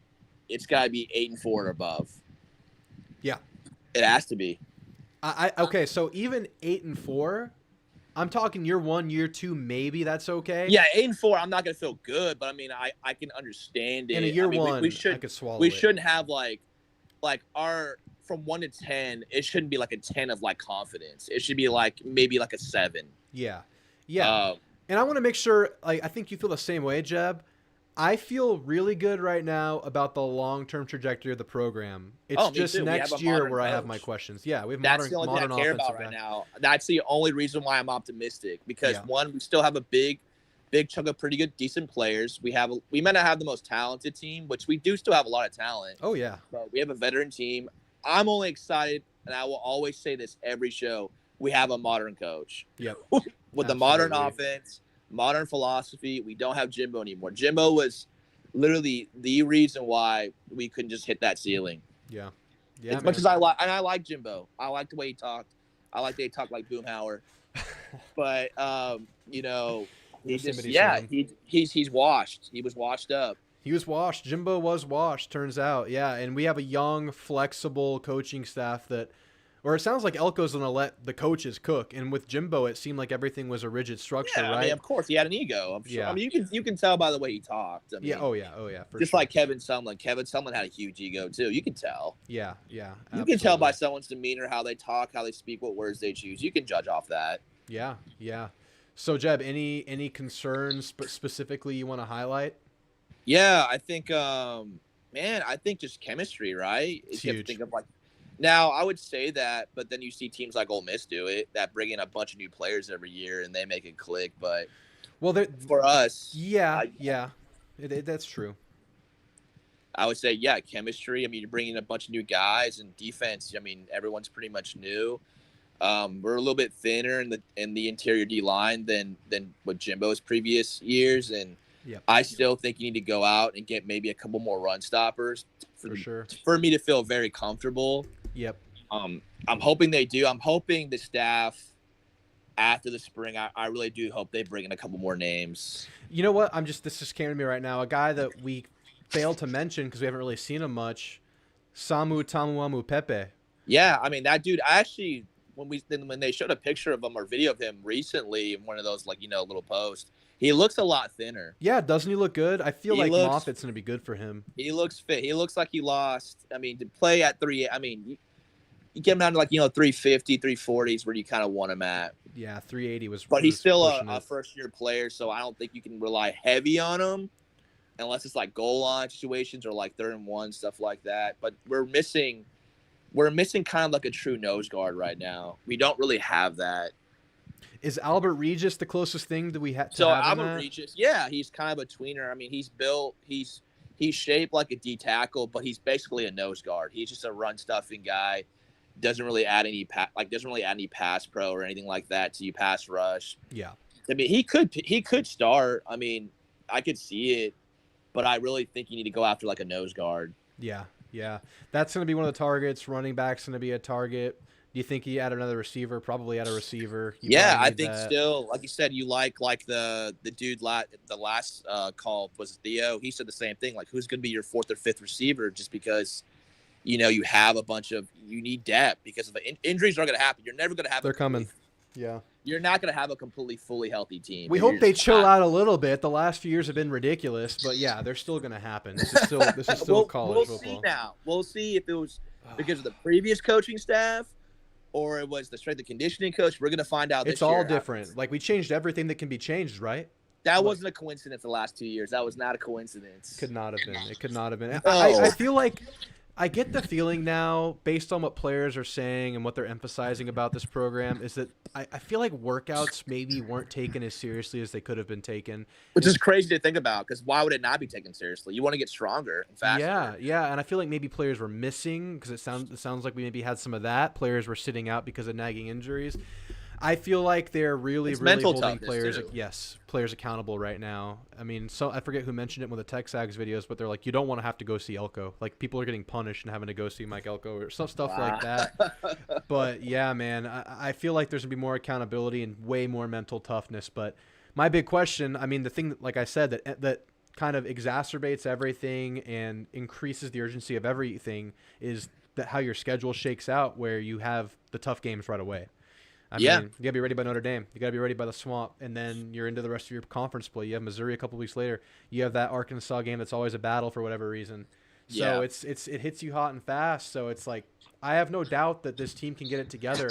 it's got to be 8-4 or above. Yeah, it has to be. Okay, so even 8-4. I'm talking year 1, year 2, maybe that's okay. Yeah, 8-4. I'm not gonna feel good, but I mean, I can understand it. In a year 1, I could swallow it. We shouldn't have like our from 1 to 10. It shouldn't be like a 10 of like confidence. It should be like maybe like a 7. Yeah. And I want to make sure. I think you feel the same way, Jeb. I feel really good right now about the long-term trajectory of the program. It's just next year where I have my questions. Yeah, we have That's the only thing I care about right now. That's the only reason why I'm optimistic because one, we still have a big chunk of pretty good, decent players. We might not have the most talented team, which we do still have a lot of talent. Oh yeah, but we have a veteran team. I'm only excited, and I will always say this every show. We have a modern coach. Yep. With the modern offense. Modern philosophy. We don't have Jimbo anymore. Jimbo was literally the reason why we couldn't just hit that ceiling. Yeah. As much as I like Jimbo. I like the way he talked. I like that he talked like Boomhauer. But he's washed. He was washed up. He was washed. Jimbo was washed, turns out. Yeah, and we have a young, flexible coaching staff that or it sounds like Elko's going to let the coaches cook. And with Jimbo, it seemed like everything was a rigid structure, right? I mean, of course, he had an ego. I'm sure. Yeah. I mean, you can tell by the way he talked. I mean, yeah. Oh, yeah. Just sure. Like Kevin Sumlin. Kevin Sumlin had a huge ego, too. You can tell. Yeah. Absolutely. You can tell by someone's demeanor, how they talk, how they speak, what words they choose. You can judge off that. Yeah. So, Jeb, any concerns specifically you want to highlight? Yeah, I think, I think just chemistry, right? It's you have to think of now, I would say that, but then you see teams like Ole Miss do it, that bring in a bunch of new players every year and they make it click. But for us, that's true. I would say, chemistry. I mean, you're bringing a bunch of new guys, and defense. I mean, everyone's pretty much new. We're a little bit thinner in the interior D line than what Jimbo's previous years, and I still think you need to go out and get maybe a couple more run stoppers for me to feel very comfortable. Yep. I'm hoping they do. I'm hoping the staff after the spring, I really do hope they bring in a couple more names. You know what? This just came to me right now. A guy that we fail to mention, because we haven't really seen him much, Samu Tamuamu Pepe. Yeah, I mean, that dude, I actually, when they showed a picture of him or video of him recently in one of those, like, little posts, he looks a lot thinner. Yeah, doesn't he look good? I feel like Moffitt's going to be good for him. He looks fit. He looks like he lost. I mean, to play at 3, I mean, you get him down to, like, 350, 340s where you kind of want him at. Yeah, 380 was. But he's still a first-year player, so I don't think you can rely heavy on him unless it's, like, goal line situations or, like, 3rd and 1, stuff like that. But we're missing kind of like a true nose guard right now. We don't really have that. Is Albert Regis the closest thing that we have to So have Albert Regis, yeah, he's kind of a tweener. I mean, he's shaped like a D tackle, but he's basically a nose guard. He's just a run stuffing guy. Doesn't really add any pass pro or anything like that to you pass rush. Yeah. I mean, he could start. I mean, I could see it, but I really think you need to go after like a nose guard. Yeah. Yeah. That's going to be one of the targets. Running back's going to be a target. Do you think he add another receiver? Probably add a receiver. Yeah, I think that. Still, like you said, you like the dude the last call was Theo. He said the same thing. Like, who's going to be your 4th or 5th receiver? Just because, you have you need depth because of the injuries are going to happen. You're never going to have. They're coming. Yeah. You're not going to have a completely fully healthy team. We hope they chill out a little bit. The last few years have been ridiculous, but yeah, they're still going to happen. This is still college football. We'll see now. We'll see if it was because of the previous coaching staff. Or it was the strength and conditioning coach. We're going to find out this year. It's all different. Like, we changed everything that can be changed, right? That wasn't a coincidence the last 2 years. That was not a coincidence. Could not have been. It could not have been. No. I feel like I get the feeling now, based on what players are saying and what they're emphasizing about this program, is that I feel like workouts maybe weren't taken as seriously as they could have been taken. Which is crazy to think about, because why would it not be taken seriously? You want to get stronger and faster. Yeah, and I feel like maybe players were missing, because it sounds like we maybe had some of that. Players were sitting out because of nagging injuries. I feel like they're really holding players accountable right now. I mean, so I forget who mentioned it in one of the Texags videos, but they're like, you don't want to have to go see Elko. Like, people are getting punished and having to go see Mike Elko or some stuff like that. But yeah, man, I feel like there's gonna be more accountability and way more mental toughness. But my big question, I mean, the thing, like I said, that kind of exacerbates everything and increases the urgency of everything is that how your schedule shakes out, where you have the tough games right away. I mean, you gotta be ready by Notre Dame. You gotta be ready by the Swamp, and then you're into the rest of your conference play. You have Missouri a couple weeks later. You have that Arkansas game that's always a battle for whatever reason. So it hits you hot and fast. So it's like, I have no doubt that this team can get it together,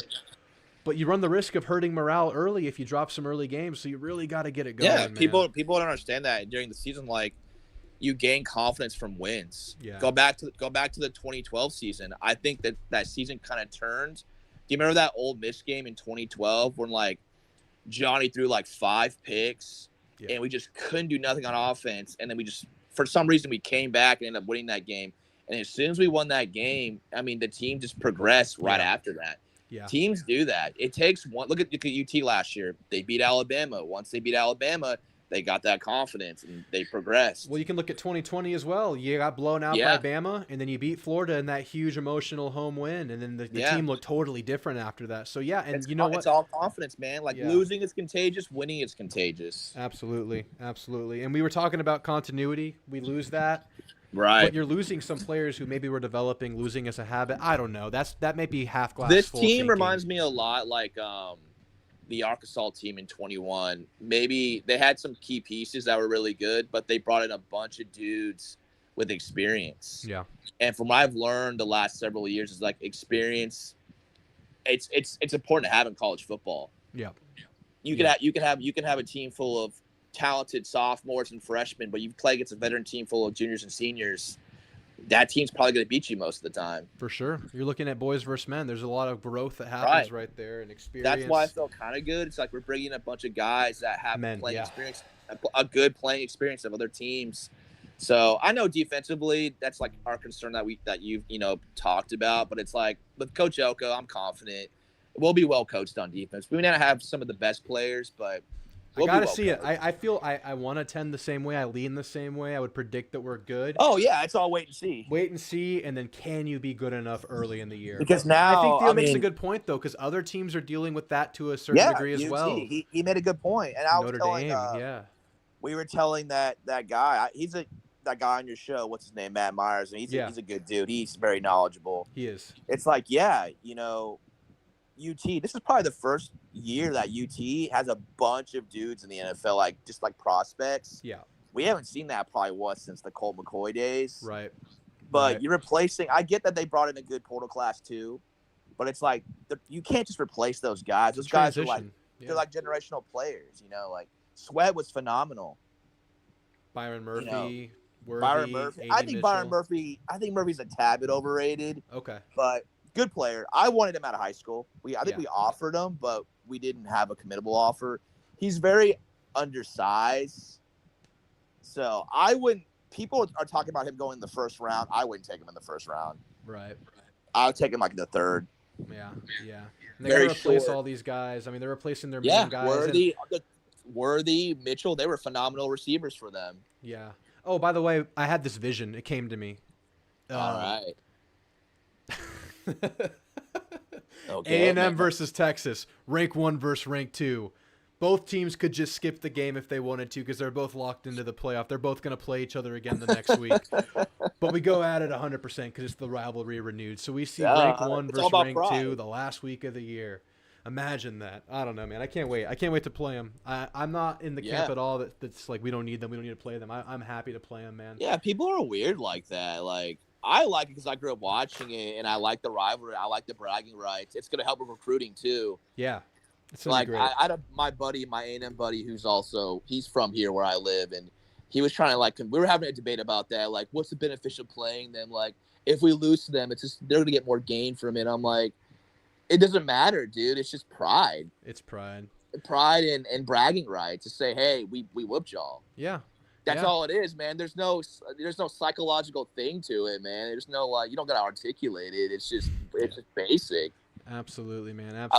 but you run the risk of hurting morale early if you drop some early games. So you really got to get it going. Yeah, man. people don't understand that during the season. Like, you gain confidence from wins. Yeah. Go back to the 2012 season. I think that season kind of turned. Do you remember that Ole Miss game in 2012 when, like, Johnny threw, like, 5 picks and we just couldn't do nothing on offense? And then we just, for some reason, we came back and ended up winning that game. And as soon as we won that game, I mean, the team just progressed right after that. Yeah. Teams do that. It takes one. Look at UT last year. They beat Alabama. Once they beat Alabama, they got that confidence and they progressed. Well, you can look at 2020 as well. You got blown out by Bama, and then you beat Florida in that huge emotional home win, and then the team looked totally different after that. So, yeah, and you know what? It's all confidence, man. Like, losing is contagious, winning is contagious. Absolutely. And we were talking about continuity. We lose that. Right. But you're losing some players who maybe were developing, losing as a habit. I don't know. That may be half glass This full team thinking. reminds me a lot like the Arkansas team in 21. Maybe they had some key pieces that were really good, but they brought in a bunch of dudes with experience. Yeah. And from what I've learned the last several years is, like, experience. It's important to have in college football. Yeah. You can have a team full of talented sophomores and freshmen, but you play against a veteran team full of juniors and seniors. That team's probably going to beat you most of the time. For sure. You're looking at boys versus men. There's a lot of growth that happens right there and experience. That's why I felt kind of good. It's like we're bringing in a bunch of guys that have playing experience, a good playing experience of other teams. So I know defensively, that's like our concern that you've talked about. But it's like with Coach Elko, I'm confident we'll be well coached on defense. We may not have some of the best players, but I gotta see it. I feel I want to tend the same way. I lean the same way. I would predict that we're good. Oh yeah, it's all wait and see. Wait and see, and then can you be good enough early in the year? Because now I think Theo makes a good point though, because other teams are dealing with that to a certain degree as well. He made a good point, and I was Notre telling Dame, we were telling that guy he's that guy on your show, what's his name, Matt Myers, and he's a good dude. He's very knowledgeable. He is. It's like, yeah, UT. This is probably the first year that UT has a bunch of dudes in the NFL, like just like prospects. Yeah. We haven't seen that probably since the Colt McCoy days. Right. But you're replacing. I get that they brought in a good portal class too, but it's like you can't just replace those guys. Those guys are like they're like generational players. Like Sweat was phenomenal. Byron Murphy. Byron Murphy. I think Murphy's a tad bit overrated. Okay. But good player. I wanted him out of high school. We offered him, but we didn't have a committable offer. He's very undersized. So I wouldn't. People are talking about him going in the first round. I wouldn't take him in the first round. Right. I would take him like in the third. Yeah. And they're going to replace all these guys. I mean, they're replacing their main guys. Worthy, Mitchell, they were phenomenal receivers for them. Yeah. Oh, by the way, I had this vision. It came to me. All right. Okay, A&M versus Texas. Rank 1 versus rank 2. Both teams could just skip the game if they wanted to because they're both locked into the playoff. They're both going to play each other again the next week. But we go at it 100% because it's the rivalry renewed. So we see rank 1 versus rank 2 the last week of the year. Imagine that. I don't know, man. I can't wait. I can't wait to play them. I'm not in the camp at all that's like we don't need them. We don't need to play them. I'm happy to play them, man. Yeah, people are weird like that. Like, I like it because I grew up watching it, and I like the rivalry. I like the bragging rights. It's going to help with recruiting, too. Yeah. It's like, great. I had my A&M buddy, he's from here where I live, and he was trying to, we were having a debate about that. Like, what's the benefit of playing them? Like, if we lose to them, it's just they're going to get more gain from it. I'm like, it doesn't matter, dude. It's just pride. It's pride. Pride and bragging rights to say, hey, we whooped y'all. Yeah. That's all it is, man. There's no psychological thing to it, man. There's no you don't gotta articulate it. It's just basic. Absolutely, man. Absolutely.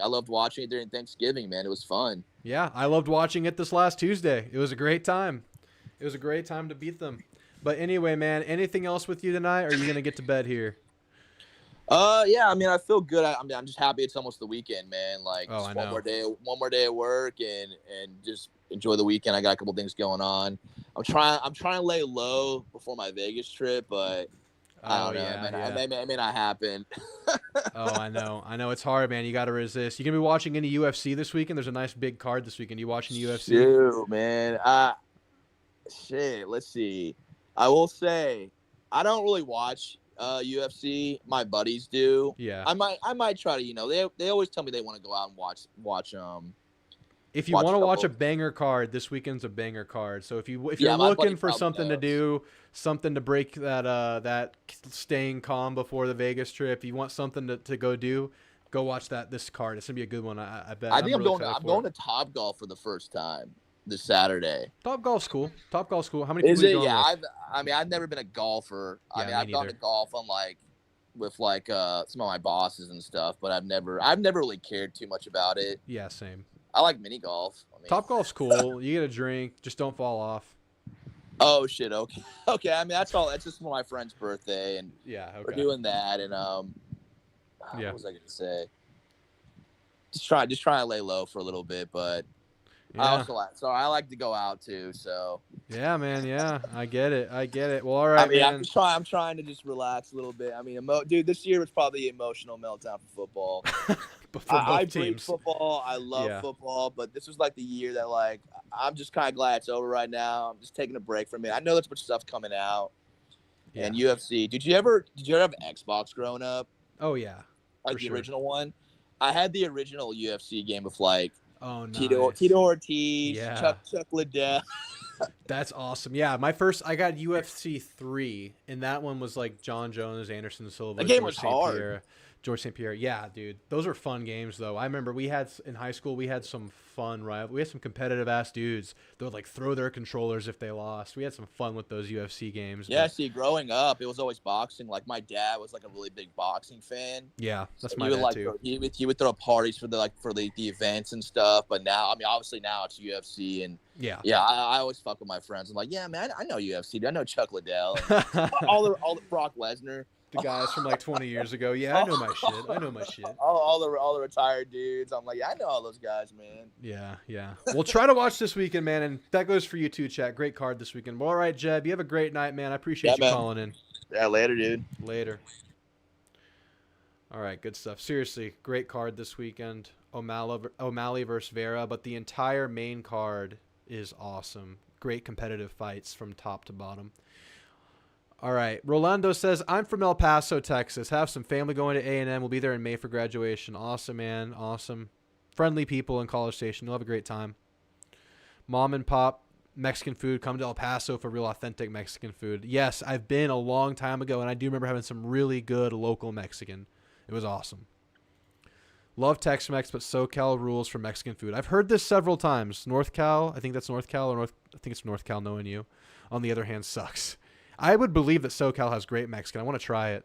I loved watching it during Thanksgiving, man. It was fun. Yeah, I loved watching it this last Tuesday. It was a great time. It was a great time to beat them. But anyway, man, anything else with you tonight? Or are you gonna get to bed here? Yeah. I mean, I feel good. I'm just happy it's almost the weekend, man. Like, one more day at work, and just enjoy the weekend. I got a couple things going on. I'm trying to lay low before my Vegas trip, but I don't know. It may not happen. Oh, I know. It's hard, man. You got to resist. You gonna be watching any UFC this weekend? There's a nice big card this weekend. You watching UFC? Dude, man. Let's see. I will say I don't really watch UFC. My buddies do. Yeah. I might try to. They always tell me they want to go out and watch. If you want to watch a banger card, this weekend's a banger card. So if you're looking for something to do, something to break that staying calm before the Vegas trip, you want something to go do, go watch this card. It's gonna be a good one. I bet. I think I'm going to Topgolf for the first time this Saturday. Topgolf's cool. How many people are you going with? I've never been a golfer. Yeah, I've gone to golf on with some of my bosses and stuff, but I've never really cared too much about it. Yeah, same. I like mini golf. Topgolf's cool. You get a drink, just don't fall off. Oh shit! Okay. I mean, that's all. That's just for my friend's birthday, and we're doing that. And what was I gonna say? Just trying to lay low for a little bit, but I like to go out too. So yeah, man. Yeah, I get it. Well, all right, man. I'm trying to just relax a little bit. I mean, dude, this year was probably an emotional meltdown for football. I breed football. I love football, but this was like the year that I'm just kind of glad it's over right now. I'm just taking a break from it. I know there's a bunch of stuff coming out. Yeah. And UFC. Did you ever have Xbox growing up? Oh yeah, like the original one. I had the original UFC game with nice. Tito Ortiz, Chuck Liddell. That's awesome. Yeah, I got UFC 3, and that one was like John Jones, Anderson Silva. That game was hard. George St. Pierre. Yeah, dude. Those are fun games, though. I remember in high school, we had some fun, right? We had some competitive-ass dudes that would, throw their controllers if they lost. We had some fun with those UFC games. Yeah, see, growing up, it was always boxing. Like, my dad was, a really big boxing fan. Yeah, that's my dad, too. He would throw parties for the events and stuff. But now, obviously now it's UFC. And, I always fuck with my friends. I'm like, yeah, man, I know UFC. I know Chuck Liddell. all the Brock Lesnar. the guys from like 20 years ago. Yeah, I know my shit. I know my shit. All the retired dudes. I'm like, yeah, I know all those guys, man. Yeah. We'll try to watch this weekend, man, and that goes for you too, chat. Great card this weekend. Well, all right, Jeb, you have a great night, man. I appreciate you calling in. Yeah, later, dude. Later. All right, good stuff. Seriously, great card this weekend. O'Malley versus Vera, but the entire main card is awesome. Great competitive fights from top to bottom. All right, Rolando says, I'm from El Paso, Texas. Have some family going to A&M. We'll be there in May for graduation. Awesome, man. Awesome. Friendly people in College Station. You'll have a great time. Mom and pop Mexican food. Come to El Paso for real authentic Mexican food. Yes, I've been a long time ago, and I do remember having some really good local Mexican. It was awesome. Love Tex-Mex, but SoCal rules for Mexican food. I've heard this several times. North Cal, I think that's North Cal, I think it's North Cal knowing you. On the other hand, sucks. I would believe that SoCal has great Mexican. I want to try it.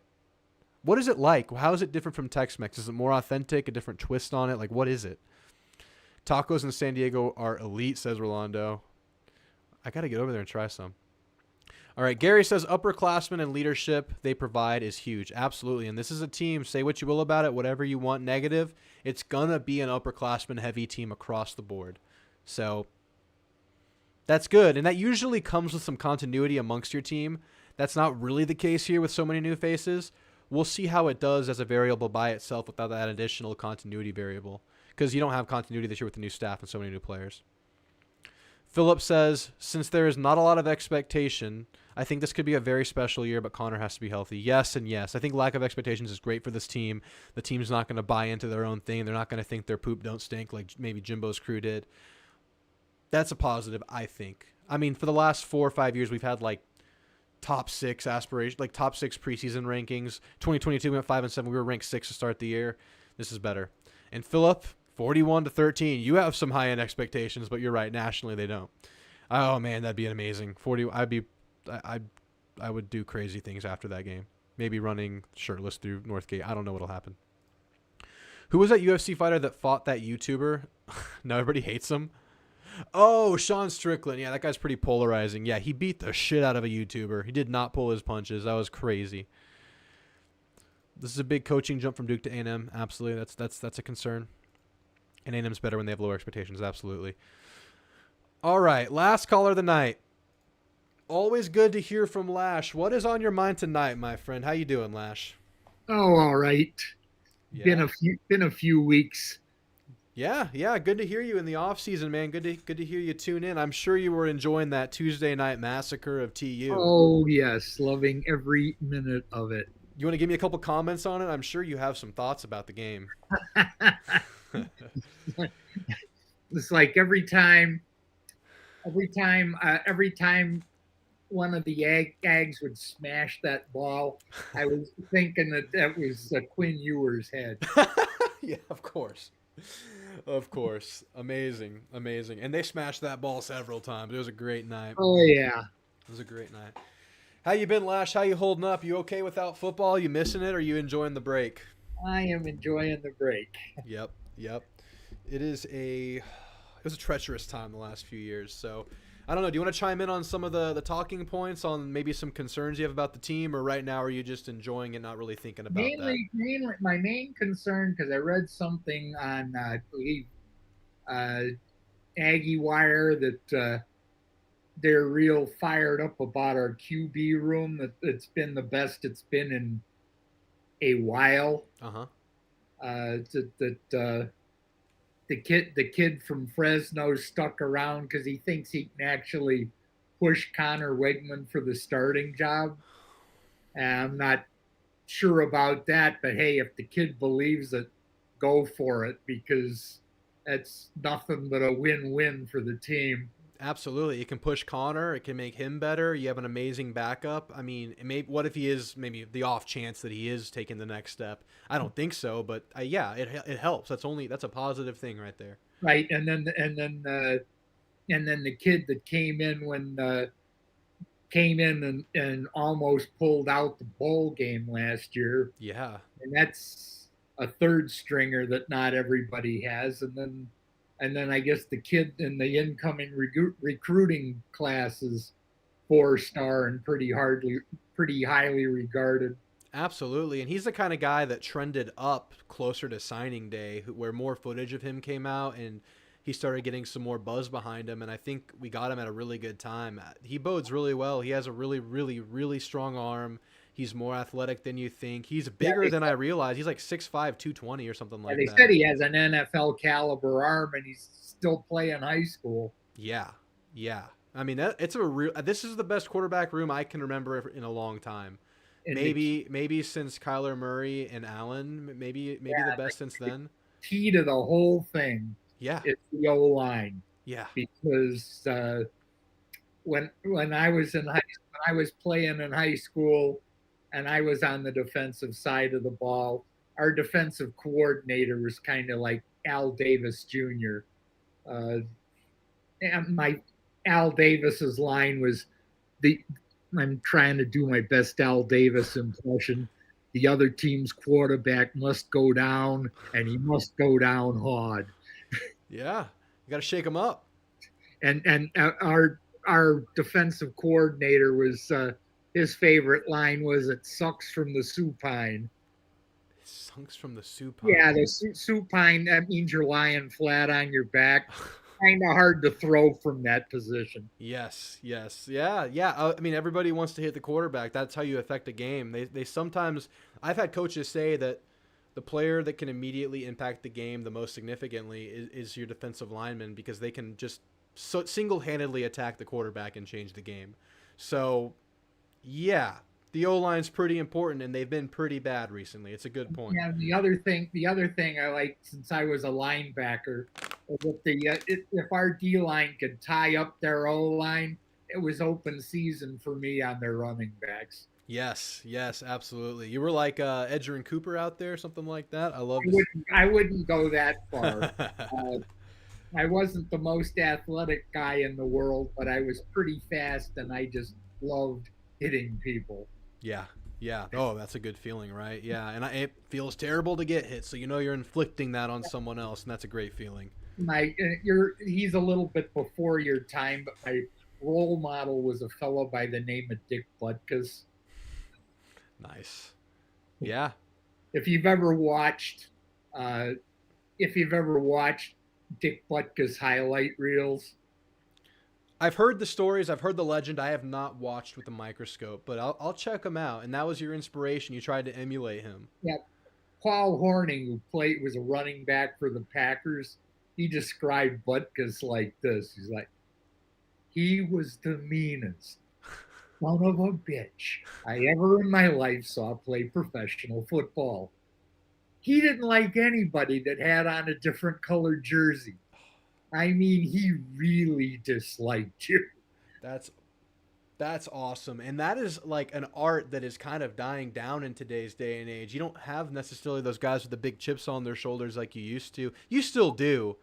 What is it like? How is it different from Tex-Mex? Is it more authentic, a different twist on it? Like, what is it? Tacos in San Diego are elite, says Rolando. I got to get over there and try some. All right, Gary says upperclassmen and leadership they provide is huge. Absolutely. And this is a team, say what you will about it, whatever you want negative, it's going to be an upperclassman heavy team across the board. So that's good. And that usually comes with some continuity amongst your team. That's not really the case here with so many new faces. We'll see how it does as a variable by itself without that additional continuity variable, because you don't have continuity this year with the new staff and so many new players. Philip says, since there is not a lot of expectation, I think this could be a very special year, but Connor has to be healthy. Yes and yes. I think lack of expectations is great for this team. The team's not going to buy into their own thing. They're not going to think their poop don't stink like maybe Jimbo's crew did. That's a positive, I think. I mean, for the last 4 or 5 years, we've had like top 6 aspiration, like top 6 preseason rankings. 2022 we went 5-7. We were ranked 6 to start the year. This is better. And Philip, 41-13. You have some high-end expectations, but you're right. Nationally, they don't. Oh man, that'd be amazing. I would do crazy things after that game. Maybe running shirtless through Northgate. I don't know what'll happen. Who was that UFC fighter that fought that YouTuber? Now everybody hates him. Oh, Sean Strickland. Yeah, that guy's pretty polarizing. Yeah, he beat the shit out of a YouTuber. He did not pull his punches. That was crazy. This is a big coaching jump from Duke to A&M. Absolutely. That's a concern. And A&M's better when they have lower expectations. Absolutely. All right, last caller of the night. Always good to hear from Lash. What is on your mind tonight, my friend? How you doing, Lash? Oh, all right. Yeah. Been a few weeks. Yeah. Good to hear you in the off season, man. Good to hear you tune in. I'm sure you were enjoying that Tuesday night massacre of TU. Oh yes, loving every minute of it. You want to give me a couple comments on it? I'm sure you have some thoughts about the game. It's like every time one of the Ags would smash that ball, I was thinking that was Quinn Ewer's head. Yeah, of course. Amazing. And they smashed that ball several times. It was a great night. Oh yeah, it was a great night. How you been, Lash? How you holding up? You okay without football? You missing it, or you enjoying the break? I am enjoying the break. Yep. It was a treacherous time the last few years. So I don't know. Do you want to chime in on some of the talking points on maybe some concerns you have about the team, or right now are you just enjoying it, not really thinking about that? Mainly, my main concern, because I read something on I believe Aggie Wire that they're real fired up about our QB room. That it's been the best it's been in a while. The kid from Fresno stuck around because he thinks he can actually push Connor Wegman for the starting job. I'm not sure about that, but hey, if the kid believes it, go for it, because that's nothing but a win-win for the team. Absolutely. It can push Connor. It can make him better. You have an amazing backup. I mean, what if he is maybe the off chance that he is taking the next step? I don't think so, but yeah, it helps. That's a positive thing right there. Right. And then the kid that came in and almost pulled out the bowl game last year. Yeah. And that's a third stringer that not everybody has. And then I guess the kid in the incoming recruiting class is 4-star and pretty highly regarded. Absolutely. And he's the kind of guy that trended up closer to signing day, where more footage of him came out and he started getting some more buzz behind him. And I think we got him at a really good time. He bodes really well. He has a really, really, really strong arm. He's more athletic than you think. He's bigger than I realized. He's like 6'5", 220 or something like that. They said he has an NFL caliber arm and he's still playing high school. Yeah. Yeah. I mean, this is the best quarterback room I can remember in a long time. Maybe since Kyler Murray and Allen, maybe the best since then. Key to the whole thing, is the O-line. Yeah, because when I was playing in high school, and I was on the defensive side of the ball, our defensive coordinator was kind of like Al Davis Jr. And Al Davis's line was I'm trying to do my best Al Davis impression. The other team's quarterback must go down, and he must go down hard. Yeah, you got to shake him up. And our defensive coordinator was his favorite line was, "It sucks from the supine." It sucks from the supine. Yeah, the supine, that means you're lying flat on your back. Kind of hard to throw from that position. Yes. Yeah. I mean, everybody wants to hit the quarterback. That's how you affect a game. They sometimes, I've had coaches say that the player that can immediately impact the game the most significantly is your defensive lineman, because they can just single-handedly attack the quarterback and change the game. So, yeah, the O-line's pretty important, and they've been pretty bad recently. It's a good point. Yeah, the other thing I like, since I was a linebacker, if our D-line could tie up their O-line, it was open season for me on their running backs. Yes, absolutely. You were like Edgerrin Cooper out there, something like that. I wouldn't go that far. I wasn't the most athletic guy in the world, but I was pretty fast, and I just loved hitting people. Yeah. Oh, that's a good feeling, right? Yeah, and it feels terrible to get hit, so you're inflicting that on someone else, and that's a great feeling. He's a little bit before your time, but my role model was a fellow by the name of Dick Butkus. Nice. Yeah. If you've ever watched Dick Butkus highlight reels, I've heard the stories. I've heard the legend. I have not watched with a microscope, but I'll check him out. And that was your inspiration. You tried to emulate him. Yeah. Paul Hornung, who was a running back for the Packers, he described Butkus like this. He's like, he was the meanest son of a bitch I ever in my life saw play professional football. He didn't like anybody that had on a different colored jersey. I mean, he really disliked you. That's awesome. And that is like an art that is kind of dying down in today's day and age. You don't have necessarily those guys with the big chips on their shoulders like you used to. You still do,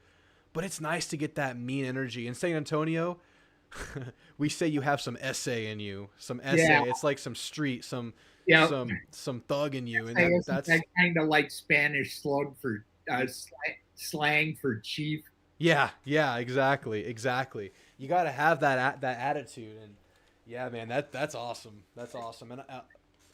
but it's nice to get that mean energy. In San Antonio, we say you have some essay in you. Some essay. Yeah. It's like some street, some thug in you. And that's kind of like Spanish slang for chief. Yeah, exactly. You got to have that attitude, and yeah, man, that's awesome. That's awesome, and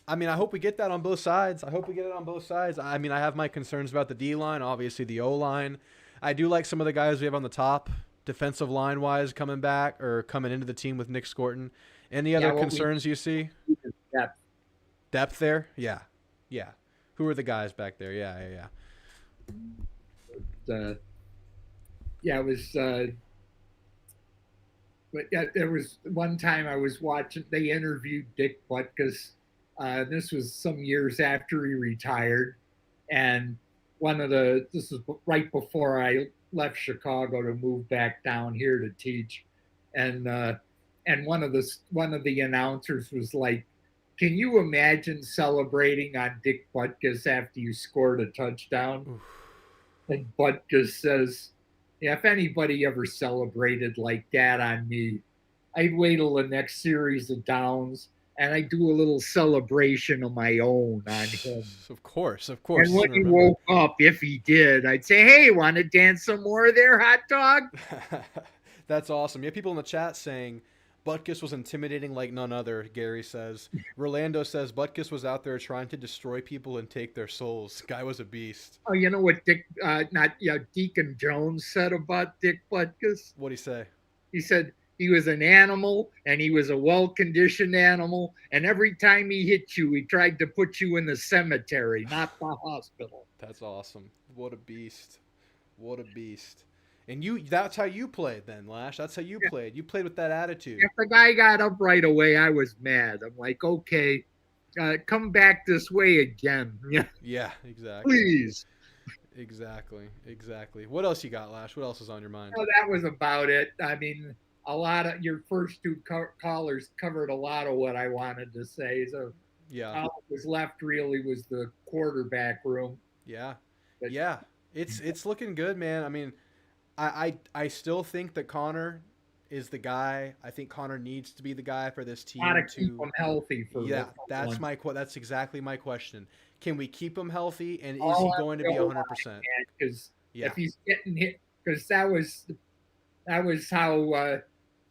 I mean, I hope we get that on both sides. I mean, I have my concerns about the D line, obviously the O line. I do like some of the guys we have on the top, defensive line wise, coming back or coming into the team with Nick Scorton. Any other concerns you see? Depth there, yeah. Who are the guys back there? Yeah. Yeah, it was. But there was one time I was watching. They interviewed Dick Butkus. This was some years after he retired, and this was right before I left Chicago to move back down here to teach, and one of the announcers was like, "Can you imagine celebrating on Dick Butkus after you scored a touchdown?" Oof. And Butkus says, "Yeah, if anybody ever celebrated like that on me, I'd wait till the next series of downs and I'd do a little celebration of my own on him." Of course. And when he woke up, if he did, I'd say, "Hey, want to dance some more there, hot dog?" That's awesome. You have people in the chat saying Butkus was intimidating like none other, Gary says. Rolando says Butkus was out there trying to destroy people and take their souls. Guy was a beast. Oh, you know what Deacon Jones said about Dick Butkus? What'd he say? He said he was an animal and he was a well-conditioned animal. And every time he hit you, he tried to put you in the cemetery, not the hospital. That's awesome. What a beast. What a beast. And that's how you played then, Lash. That's how you played. You played with that attitude. If the guy got up right away, I was mad. I'm like, okay, come back this way again. Yeah, exactly. Please. Exactly. What else you got, Lash? What else is on your mind? Well, that was about it. I mean, a lot of your first two callers covered a lot of what I wanted to say. So yeah, all that was left really was the quarterback room. Yeah, but, yeah. It's looking good, man. I mean, I still think that Connor is the guy. I think Connor needs to be the guy for this team. Gotta keep him healthy. That's exactly my question. Can we keep him healthy, and is he going to be 100%? Because if he's getting hit, because that was how.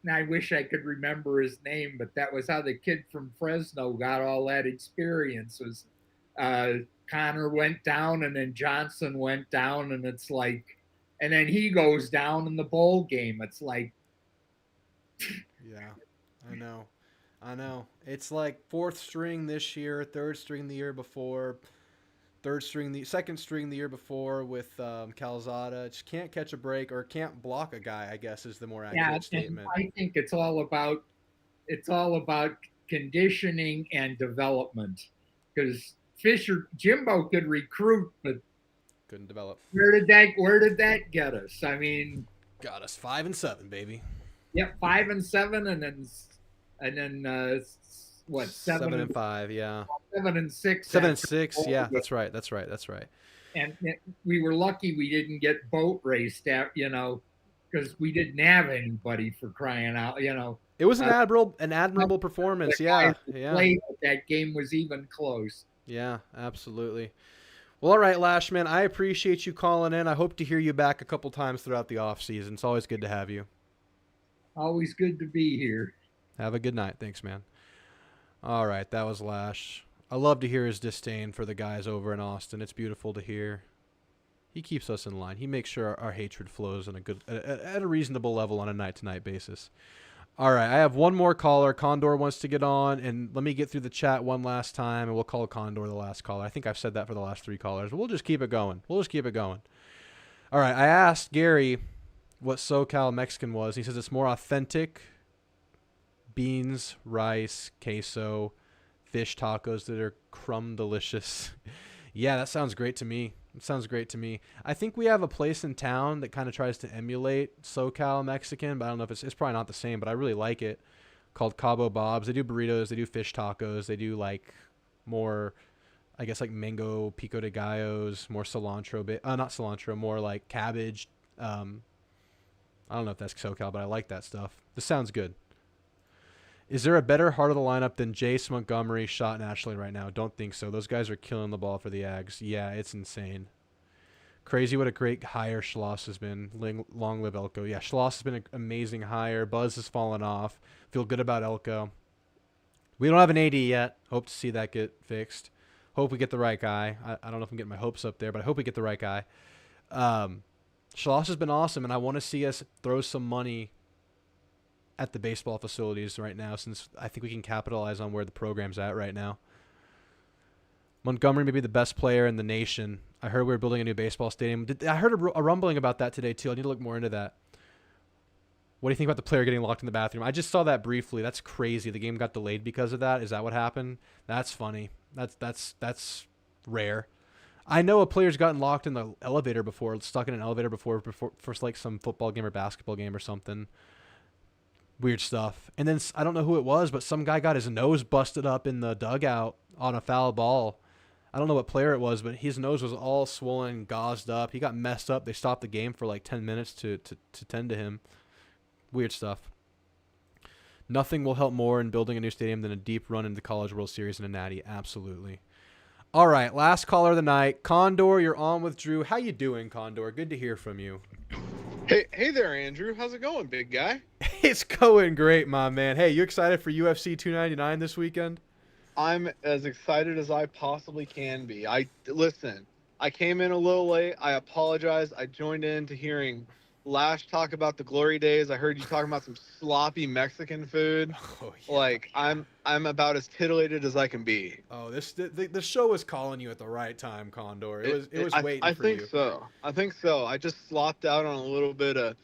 And I wish I could remember his name, but that was how the kid from Fresno got all that experience. Was Connor went down, and then Johnson went down, and it's like, and then he goes down in the bowl game. It's like, yeah, I know. It's like fourth string this year, third string the year before, second string the year before with Calzada. Just can't catch a break or can't block a guy, I guess, is the more accurate statement. I think it's all about conditioning and development, because Jimbo could recruit, but couldn't develop. Where did that get us? I mean, got us 5-7, baby. Yep, 5-7, and then what? 7-5, yeah. 7-6. 7-6, yeah. That's right. And we were lucky we didn't get boat raced out, because we didn't have anybody, for crying out, It was an admirable performance, yeah. That game was even close. Yeah, absolutely. Well, all right, Lashman, I appreciate you calling in. I hope to hear you back a couple times throughout the off season. It's always good to have you. Always good to be here. Have a good night. Thanks, man. All right, that was Lash. I love to hear his disdain for the guys over in Austin. It's beautiful to hear. He keeps us in line. He makes sure our hatred flows on at a reasonable level on a night-to-night basis. All right, I have one more caller. Condor wants to get on, and let me get through the chat one last time, and we'll call Condor the last caller. I think I've said that for the last 3 callers, but we'll just keep it going. All right, I asked Gary what SoCal Mexican was. He says it's more authentic. Beans, rice, queso, fish tacos that are crumb delicious. Yeah, that sounds great to me. I think we have a place in town that kind of tries to emulate SoCal Mexican, but I don't know if it's probably not the same, but I really like it, called Cabo Bob's. They do burritos, they do fish tacos, they do like more, I guess, like mango pico de gallos, more cilantro, not cilantro, more like cabbage. I don't know if that's SoCal, but I like that stuff. This sounds good. Is there a better heart of the lineup than Jace, Montgomery, Schott, and Ashley right now? Don't think so. Those guys are killing the ball for the Ags. Yeah, it's insane. Crazy what a great hire Schloss has been. Long live Elko. Yeah, Schloss has been an amazing hire. Buzz has fallen off. Feel good about Elko. We don't have an AD yet. Hope to see that get fixed. Hope we get the right guy. I don't know if I'm getting my hopes up there, but I hope we get the right guy. Schloss has been awesome, and I want to see us throw some money at the baseball facilities right now, since I think we can capitalize on where the program's at right now. Montgomery may be the best player in the nation. I heard we were building a new baseball stadium. I heard a rumbling about that today, too. I need to look more into that. What do you think about the player getting locked in the bathroom? I just saw that briefly. That's crazy. The game got delayed because of that. Is that what happened? That's funny. That's rare. I know a player's gotten locked in the elevator before, stuck in an elevator before for like some football game or basketball game or something. Weird stuff. And then I don't know who it was, but some guy got his nose busted up in the dugout on a foul ball. I don't know what player it was, but his nose was all swollen, gauzed up. He got messed up. They stopped the game for like 10 minutes to tend to him. Weird stuff. Nothing will help more in building a new stadium than a deep run into the College World Series and a natty. Absolutely. All right, last caller of the night. Condor, you're on with Drew. How you doing, Condor? Good to hear from you. Hey there, Andrew. How's it going, big guy? It's going great, my man. Hey, you excited for UFC 299 this weekend? I'm as excited as I possibly can be. Listen, I came in a little late. I apologize. I joined in to hearing Lash talk about the glory days. I heard you talking about some sloppy Mexican food. Oh yeah. Like I'm about as titillated as I can be. Oh, the show was calling you at the right time, Condor. It was waiting I for think you. so. I think so. I just slopped out on a little bit of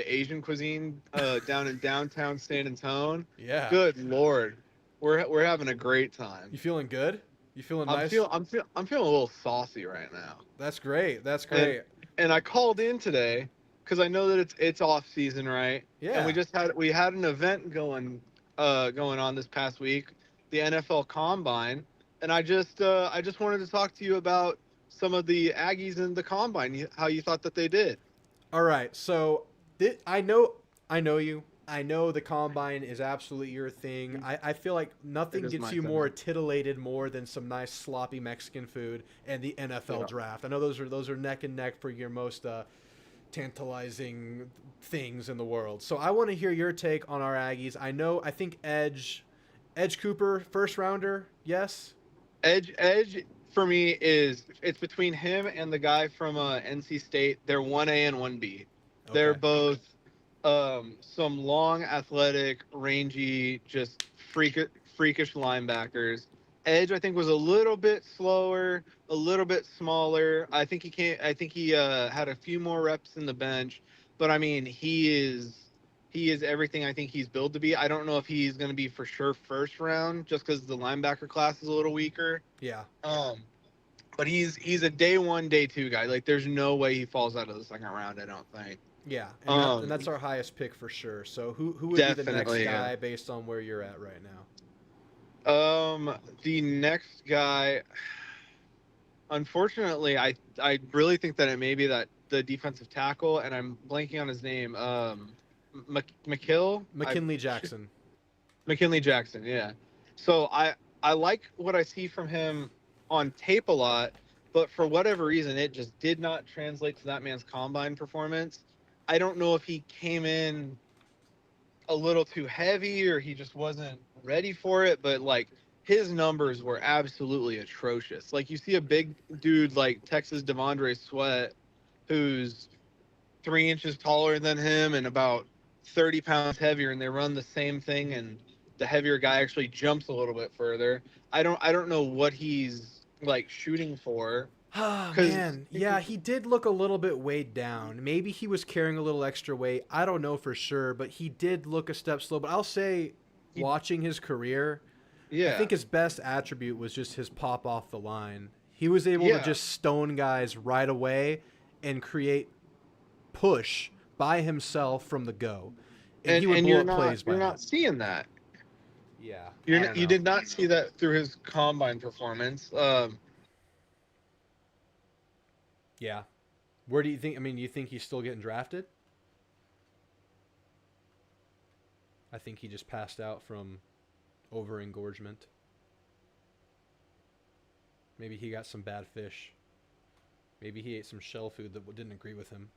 Asian cuisine down in downtown San Antonio. Yeah. Good Lord. We're having a great time. You feeling good? You feeling nice? I'm feeling a little saucy right now. That's great. That's great. And I called in today because I know that it's off season, right? Yeah. And we had an event going on this past week, the NFL Combine, and I just wanted to talk to you about some of the Aggies in the Combine, how you thought that they did. All right. So I know you. I know the Combine is absolutely your thing. I feel like nothing gets you more titillated more than some nice sloppy Mexican food and the NFL draft. I know those are neck and neck for your most tantalizing things in the world. So I want to hear your take on our Aggies. I think Edge Cooper, first rounder, yes? Edge for me it's between him and the guy from NC State. They're 1A and 1B. Okay. They're both some long, athletic, rangy, just freakish linebackers. Edge, I think, was a little bit slower, a little bit smaller. I think he had a few more reps in the bench, but I mean, he is everything I think he's built to be. I don't know if he's going to be for sure first round, just because the linebacker class is a little weaker. Yeah. But he's a day 1, day 2 guy. Like, there's no way he falls out of the second round, I don't think. Yeah, and that's our highest pick for sure. So who would be the next guy based on where you're at right now? The next guy, unfortunately, I really think that it may be that the defensive tackle, and I'm blanking on his name. McKinley Jackson. McKinley Jackson, yeah. So I like what I see from him on tape a lot, but for whatever reason, it just did not translate to that man's combine performance. I don't know if he came in a little too heavy or he just wasn't ready for it, but like his numbers were absolutely atrocious. Like, you see a big dude like Texas Devondre Sweat, who's 3 inches taller than him and about 30 pounds heavier, and they run the same thing, and the heavier guy actually jumps a little bit further. I don't know what he's like shooting for. Oh, man. Yeah, he did look a little bit weighed down. Maybe he was carrying a little extra weight. I don't know for sure, but he did look a step slow. But I'll say, watching his career, I think his best attribute was just his pop off the line. He was able to just stone guys right away and create push by himself from the go. And he would blow up plays by You're not seeing that. Yeah. You did not see that through his combine performance. Yeah. Where do you think, you think he's still getting drafted? I think he just passed out from over-engorgement. Maybe he got some bad fish. Maybe he ate some shell food that didn't agree with him.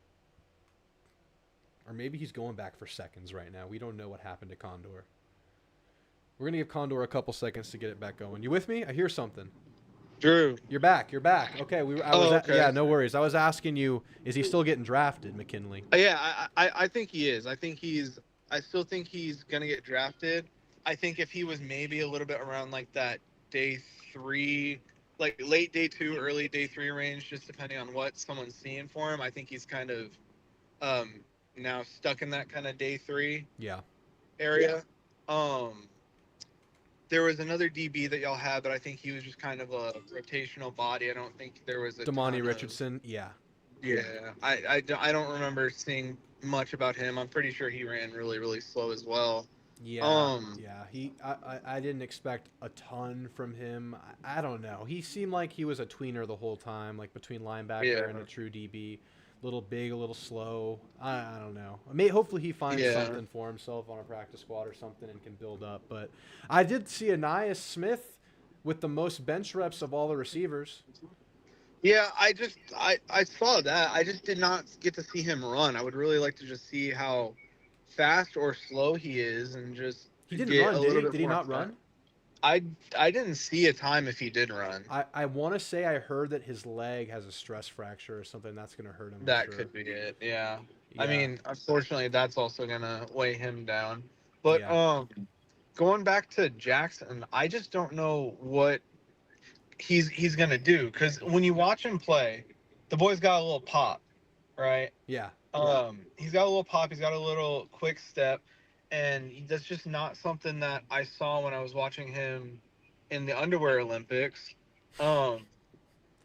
Or maybe he's going back for seconds right now. We don't know what happened to Condor. We're going to give Condor a couple seconds to get it back going. You with me? I hear something. Drew. You're back. Okay. Okay. Yeah, no worries. I was asking you, is he still getting drafted, McKinley? Yeah, I think he is. I still think he's going to get drafted. I think if he was maybe a little bit around like that day 3, like late day 2, early day 3 range, just depending on what someone's seeing for him, I think he's kind of now stuck in that kind of day 3 area. Yeah. There was another DB that y'all had, but I think he was just kind of a rotational body. I don't think there was a Damani Richardson. Yeah. I don't remember seeing much about him. I'm pretty sure he ran really, really slow as well. Yeah. I didn't expect a ton from him. I don't know. He seemed like he was a tweener the whole time, like between linebacker and a true DB. A little big, a little slow. I don't know. Hopefully he finds something for himself on a practice squad or something and can build up. But I did see Ainias Smith with the most bench reps of all the receivers. Yeah, I saw that. I just did not get to see him run. I would really like to just see how fast or slow he is, and just He didn't get run, a did little he? bit Did he more not time. run? I didn't see a time if he did run. I want to say I heard that his leg has a stress fracture or something that's going to hurt him. That I'm sure. could be it. Yeah. I Yeah. mean, unfortunately, that's also gonna weigh him down. But Yeah. going back to Jackson, I just don't know what he's gonna do, because when you watch him play, the boy's got a little pop, right? Yeah. He's got a little pop. He's got a little quick step, and that's just not something that I saw when I was watching him in the underwear Olympics. Um,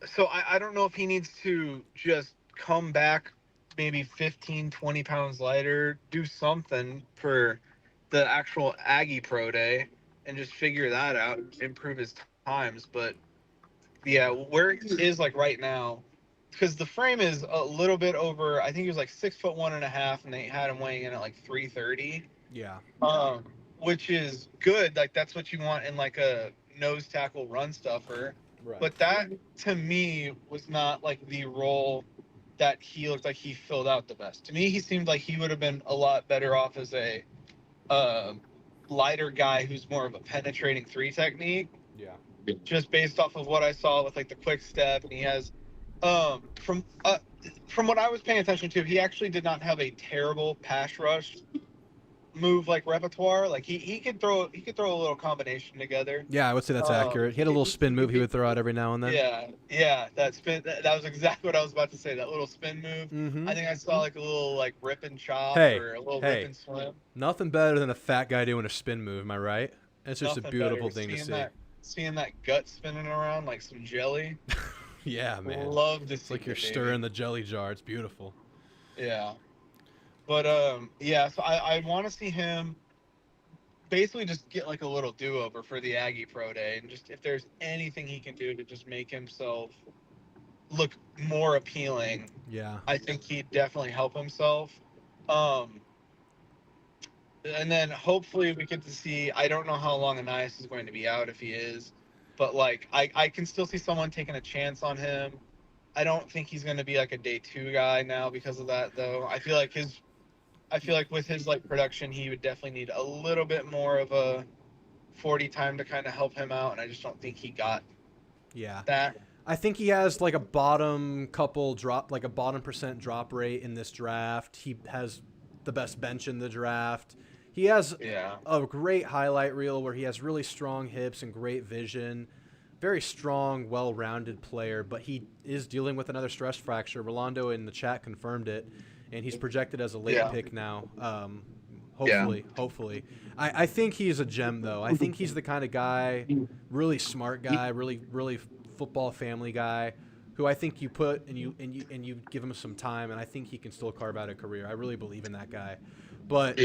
so I don't know if he needs to just come back maybe 15, 20 pounds lighter, do something for the actual Aggie Pro Day, and just figure that out, improve his times. But yeah, where he is like right now, because the frame is a little bit over. I think he was like 6'1.5", and they had him weighing in at like 330. Yeah. Which is good. Like that's what you want in like a nose tackle run stuffer. Right. But that to me was not like the role that he looked like he filled out the best. To me, he seemed like he would have been a lot better off as a uh, lighter guy who's more of a penetrating three technique. Yeah. Just based off of what I saw with like the quick step, and he has from what I was paying attention to, he actually did not have a terrible pass rush move like repertoire. Like he could throw a little combination together. Yeah, I would say that's accurate. He had a little spin move he would throw out every now and then. Yeah, that spin. That was exactly what I was about to say. That little spin move. Mm-hmm. I think I saw like a little like rip and chop or a little rip and swim. Nothing better than a fat guy doing a spin move. Am I right? It's just Nothing a beautiful better. thing to see. Seeing that gut spinning around like some jelly. Yeah, man. Love to see. It's like you're stirring the jelly jar. It's beautiful. Yeah. But yeah. So I want to see him basically just get like a little do-over for the Aggie Pro Day, and just if there's anything he can do to just make himself look more appealing, yeah, I think he'd definitely help himself. And then hopefully we get to see, I don't know how long Anais is going to be out, if he is, but like I can still see someone taking a chance on him. I don't think he's going to be like a day 2 guy now because of that, though. I feel like with his like production, he would definitely need a little bit more of a 40 time to kind of help him out, and I just don't think he got that. I think he has like a bottom percent drop rate in this draft. He has the best bench in the draft. He has a great highlight reel where he has really strong hips and great vision. Very strong, well-rounded player, but he is dealing with another stress fracture. Rolando in the chat confirmed it, and he's projected as a late pick now. Hopefully. I think he's a gem, though. I think he's the kind of guy, really smart guy, really football family guy, who I think you put and you give him some time, and I think he can still carve out a career. I really believe in that guy. But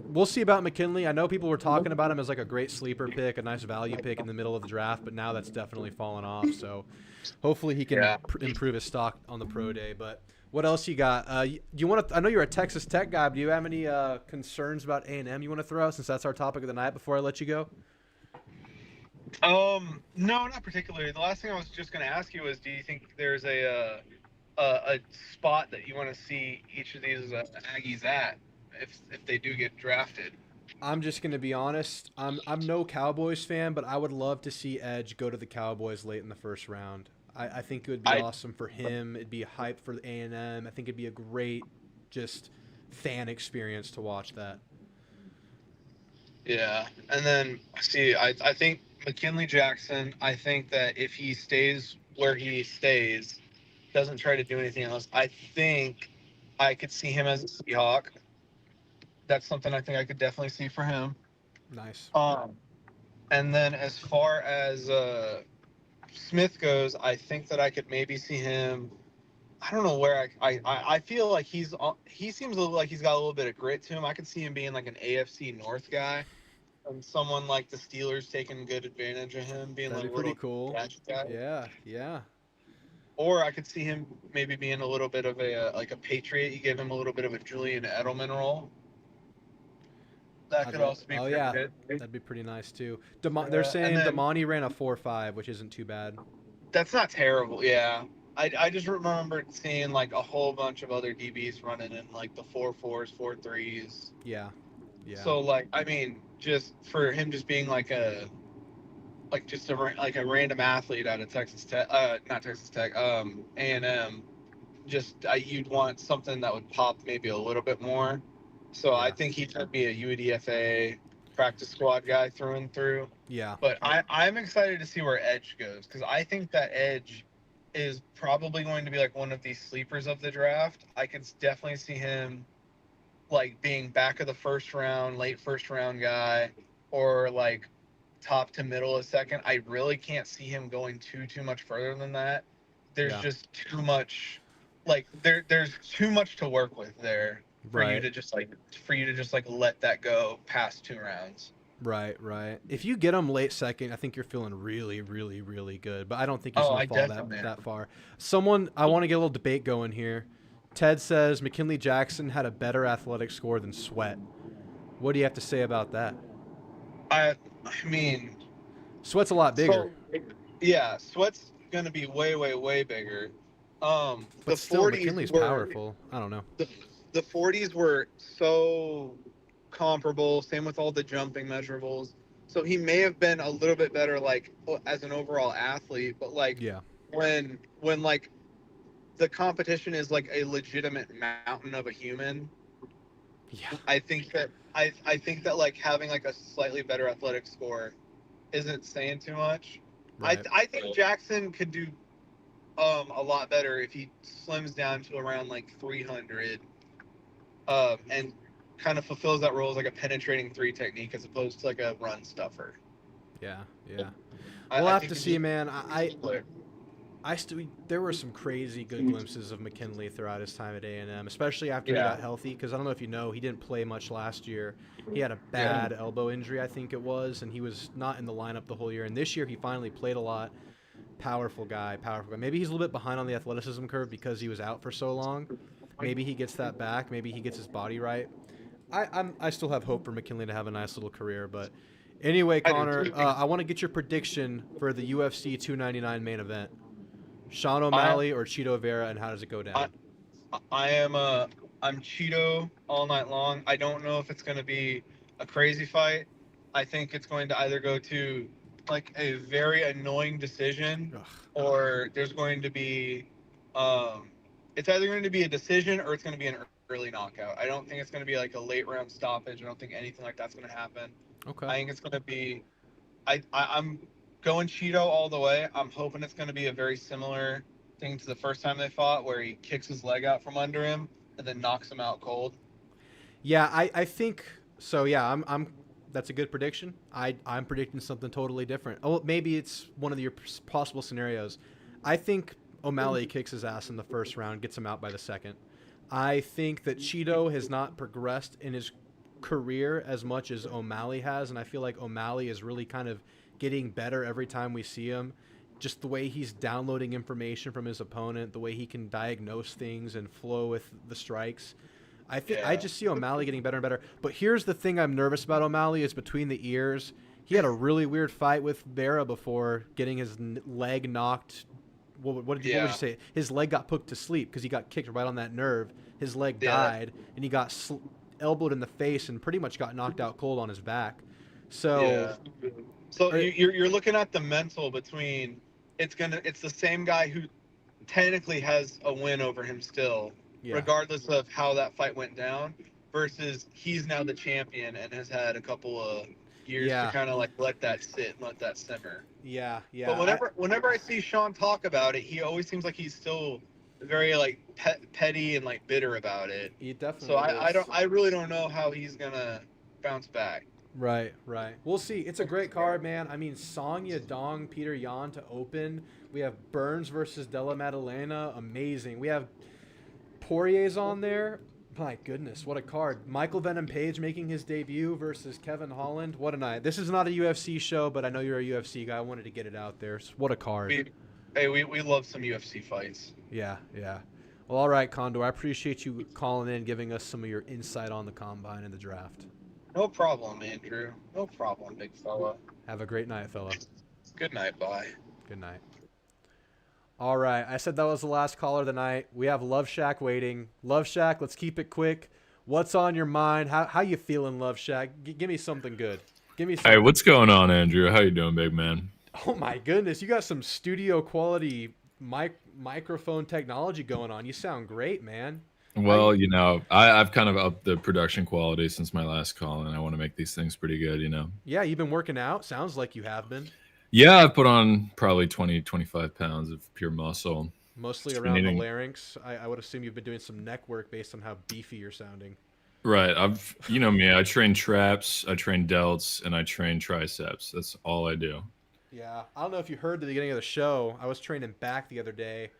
we'll see about McKinley. I know people were talking about him as like a great sleeper pick, a nice value pick in the middle of the draft, but now that's definitely fallen off. So hopefully he can improve his stock on the pro day. But what else you got? Do you want to? I know you're a Texas Tech guy, but do you have any concerns about A&M you want to throw out, since that's our topic of the night, before I let you go? No, not particularly. The last thing I was just going to ask you was, do you think there's a spot that you want to see each of these Aggies at if they do get drafted? I'm just going to be honest. I'm no Cowboys fan, but I would love to see Edge go to the Cowboys late in the first round. I think it would be awesome for him. It'd be a hype for A&M. I think it'd be a great just fan experience to watch that. Yeah, and then see, I think McKinley Jackson, I think that if he stays where he stays, doesn't try to do anything else, I think I could see him as a Seahawk. That's something I think I could definitely see for him. Nice. And then as far as Smith goes, I think that I could maybe see him. I don't know where I feel like he seems like he's got a little bit of grit to him. I could see him being like an AFC North guy, and someone like the Steelers taking good advantage of him, being That'd like be pretty cool. Guy. Yeah. Or I could see him maybe being a little bit of a Patriot. You give him a little bit of a Julian Edelman role. That could also be pretty good. That'd be pretty nice too. They're saying Damani ran a 4.5, which isn't too bad. That's not terrible. Yeah. I just remember seeing like a whole bunch of other DBs running in like the 4.4s, 4.3s. Yeah. Yeah. So like, I mean, just for him just being like just like a random athlete out of Texas Tech, not Texas Tech, A&M. Just you'd want something that would pop maybe a little bit more. So Yeah. I think he could be a UDFA practice squad guy through and through. Yeah. But I'm excited to see where Edge goes because I think that Edge is probably going to be like one of these sleepers of the draft. I could definitely see him like being back of the first round, late first round guy, or like top to middle of second. I really can't see him going too much further than that. There's Yeah. just too much, like there's too much to work with there for you Right. to just like let that go past 2 rounds. Right, right. If you get him late second, I think you're feeling really, really, really good. But I don't think he's Oh, going I to fall definitely am. that far. Someone, I want to get a little debate going here. Ted says McKinley Jackson had a better athletic score than Sweat. What do you have to say about that? I mean, Sweat's a lot bigger. So, yeah, Sweat's gonna be way bigger. But The still, 40s McKinley's were powerful. I don't know. the 40s were so comparable. Same with all the jumping measurables. So he may have been a little bit better, like as an overall athlete. But like Yeah. when like the competition is like a legitimate mountain of a human, Yeah. I think that like having like a slightly better athletic score isn't saying too much. Right. I think Jackson could do a lot better if he slims down to around like 300 and kind of fulfills that role as like a penetrating 3 technique as opposed to like a run stuffer. Yeah. Yeah. I We'll have think to he's see, just- man. player. There were some crazy good glimpses of McKinley throughout his time at A&M, especially after he Yeah. got healthy. Because I don't know if you know, he didn't play much last year. He had a bad elbow injury, I think it was, and he was not in the lineup the whole year. And this year, he finally played a lot. Powerful guy. Maybe he's a little bit behind on the athleticism curve because he was out for so long. Maybe he gets that back. Maybe he gets his body right. I still have hope for McKinley to have a nice little career, but anyway, Connor, I want to get your prediction for the UFC 299 main event. Sean O'Malley or Cheeto Vera, and how does it go down? I'm Cheeto all night long. I don't know if it's going to be a crazy fight. I think it's going to either go to like a very annoying decision, or there's going to be it's either going to be a decision or it's going to be an early knockout. I don't think it's going to be like a late round stoppage. I don't think anything like that's going to happen. Okay. I think it's going to be I'm going Cheeto all the way. I'm hoping it's going to be a very similar thing to the first time they fought, where he kicks his leg out from under him and then knocks him out cold. Yeah, I think so. Yeah, I'm. That's a good prediction. I'm predicting something totally different. Oh, maybe it's one of your possible scenarios. I think O'Malley kicks his ass in the first round, gets him out by the second. I think that Cheeto has not progressed in his career as much as O'Malley has, and I feel like O'Malley is really kind of getting better every time we see him. Just the way he's downloading information from his opponent, the way he can diagnose things and flow with the strikes. I just see O'Malley getting better and better. But here's the thing I'm nervous about O'Malley is between the ears. He had a really weird fight with Vera before getting his leg knocked. What did you say? His leg got put to sleep because he got kicked right on that nerve. His leg died, and he got elbowed in the face and pretty much got knocked out cold on his back. So, you're looking at the mental between. It's the same guy who technically has a win over him still. Yeah. Regardless of how that fight went down, versus he's now the champion and has had a couple of years to kind of like let that sit and let that simmer. Yeah. But whenever I see Sean talk about it, he always seems like he's still very like petty and like bitter about it. He definitely. So I really don't know how he's gonna bounce back. Right. We'll see. It's a great card, man. I mean, Song Yadong, Peter Yan to open. We have Burns versus Della Maddalena. Amazing. We have Poirier's on there. My goodness, what a card. Michael Venom Page making his debut versus Kevin Holland. What a night. This is not a UFC show, but I know you're a UFC guy. I wanted to get it out there. So what a card. We love some UFC fights. Yeah. Well, all right, Condor. I appreciate you calling in, giving us some of your insight on the combine and the draft. No problem, Andrew. No problem, big fella. Have a great night, fella. Good night. Bye. Good night. All right. I said that was the last caller of the night. We have Love Shack waiting. Love Shack, let's keep it quick. What's on your mind? How you feeling, Love Shack? Give me something good. Give me something. Hey, what's going on, Andrew? How you doing, big man? Oh my goodness, you got some studio quality microphone technology going on. You sound great, man. Well, I've kind of upped the production quality since my last call, and I want to make these things pretty good, Yeah, you've been working out. Sounds like you have been. Yeah, I've put on probably 20, 25 pounds of pure muscle. Mostly around the larynx. I would assume you've been doing some neck work based on how beefy you're sounding. Right. You know me, I train traps, I train delts, and I train triceps. That's all I do. Yeah. I don't know if you heard the beginning of the show. I was training back the other day.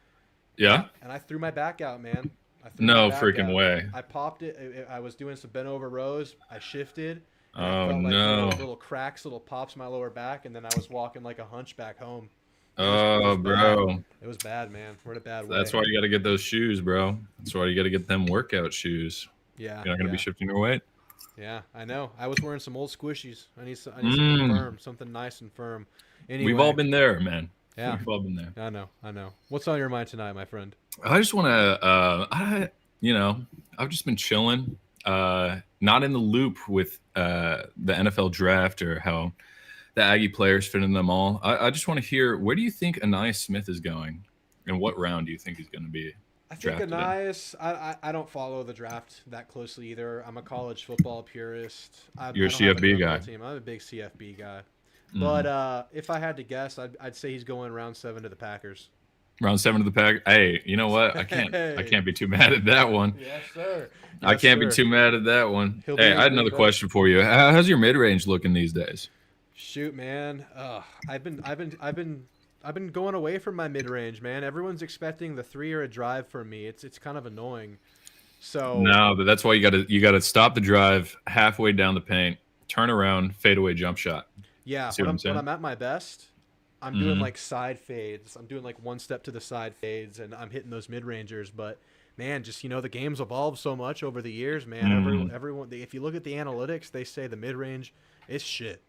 Yeah? And I threw my back out, man. No freaking way. I popped it. I was doing some bent over rows. I shifted. Oh, I felt like no. little cracks, little pops in my lower back, and then I was walking like a hunchback home. Oh, bro. It was bad, man. We're in a bad way. That's why you got to get those shoes, bro. That's why you got to get them workout shoes. Yeah. You're not going to be shifting your weight. Yeah, I know. I was wearing some old squishies. I need something firm, something nice and firm. Anyway, we've all been there, man. Yeah. We've all been there. I know. What's on your mind tonight, my friend? I just want to, I've just been chilling, not in the loop with the NFL draft or how the Aggie players fit in them all. I just want to hear, where do you think Anais Smith is going, and what round do you think he's going to be? I think Anais, I don't follow the draft that closely either. I'm a college football purist. You're a CFB guy. I'm a big CFB guy. But if I had to guess, I'd say he's going round 7 to the Packers. Round 7 to the Packers. Hey, you know what? I can't be too mad at that one. Yes, sir. I can't be too mad at that one. Hey, I had another question for you. How's your mid range looking these days? Shoot, man. I've been going away from my mid range, man. Everyone's expecting the 3 or a drive from me. It's kind of annoying. So no, but that's why you gotta stop the drive halfway down the paint, turn around, fade away jump shot. Yeah, when I'm at my best, I'm doing like side fades. I'm doing like one step to the side fades, and I'm hitting those mid rangers. But man, just the game's evolved so much over the years, man. Everyone, if you look at the analytics, they say the mid range is shit.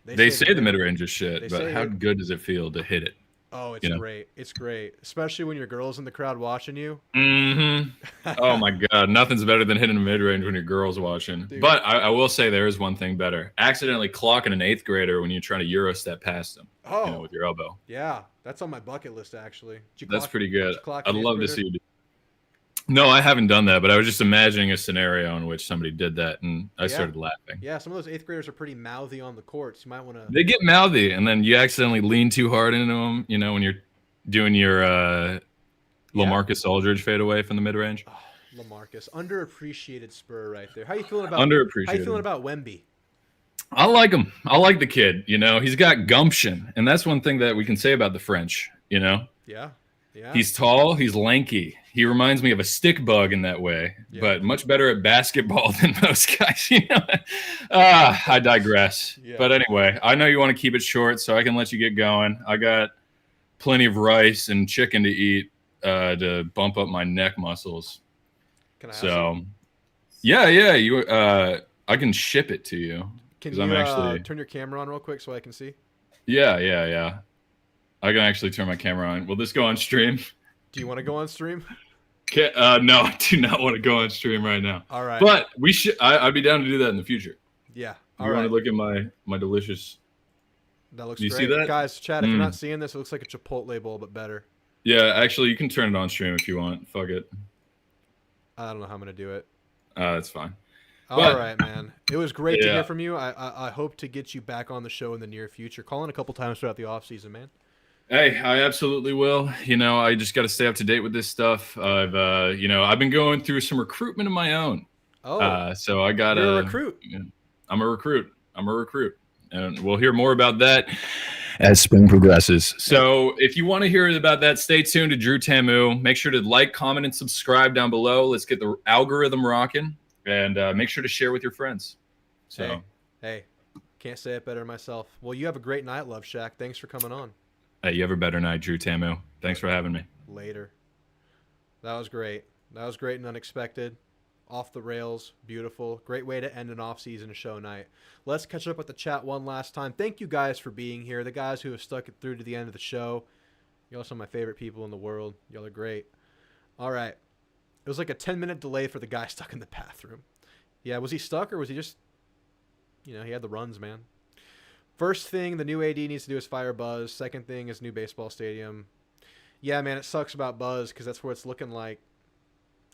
They say the mid range is shit, but how good does it feel to hit it? Oh, it's great. It's great, especially when your girl's in the crowd watching you. Oh my God, nothing's better than hitting a mid range when your girl's watching. Dude. But I will say there is one thing better: accidentally clocking an 8th grader when you're trying to Euro step past them. Oh, with your elbow. Yeah, that's on my bucket list actually. That's pretty good. I'd love to see you do. No, I haven't done that, but I was just imagining a scenario in which somebody did that, and I started laughing. Yeah, some of those 8th graders are pretty mouthy on the courts. You might want to. They get mouthy, and then you accidentally lean too hard into them. When you're doing your LaMarcus Aldridge fadeaway from the mid range. Oh, LaMarcus, underappreciated Spur right there. How you feeling about underappreciated? How you feeling about Wemby? I like him. I like the kid. He's got gumption, and that's one thing that we can say about the French. Yeah. He's tall. He's lanky. He reminds me of a stick bug in that way, but much better at basketball than most guys. I digress. Yeah. But anyway, I know you want to keep it short, so I can let you get going. I got plenty of rice and chicken to eat to bump up my neck muscles. Can I? So, yeah. You, I can ship it to you. Can you actually turn your camera on real quick so I can see? Yeah. I can actually turn my camera on. Will this go on stream? Do you want to go on stream? No, I do not want to go on stream right now. All right. But we should. I'd be down to do that in the future. Yeah. You want to look at my delicious. That looks great. You see that? Guys, chat, if you're not seeing this, it looks like a Chipotle bowl, but better. Yeah, actually, you can turn it on stream if you want. Fuck it. I don't know how I'm going to do it. That's fine. All right, man. It was great to hear from you. I hope to get you back on the show in the near future. Call in a couple times throughout the offseason, man. Hey, I absolutely will. I just got to stay up to date with this stuff. I've been going through some recruitment of my own. Oh, so I got a recruit. I'm a recruit, and we'll hear more about that as spring progresses. So if you want to hear about that, stay tuned to Drew Tamu. Make sure to like, comment, and subscribe down below. Let's get the algorithm rocking, and make sure to share with your friends. So, hey, can't say it better myself. Well, you have a great night, Love Shack. Thanks for coming on. Hey, you have a better night, Drew Tamu. Thanks for having me. Later. That was great. That was great and unexpected. Off the rails. Beautiful. Great way to end an off-season show night. Let's catch up with the chat one last time. Thank you guys for being here. The guys who have stuck it through to the end of the show. Y'all are some of my favorite people in the world. Y'all are great. All right. It was like a 10-minute delay for the guy stuck in the bathroom. Yeah, was he stuck or was he just, he had the runs, man. First thing the new AD needs to do is fire Buzz. Second thing is new baseball stadium. Yeah, man, it sucks about Buzz because that's what it's looking like.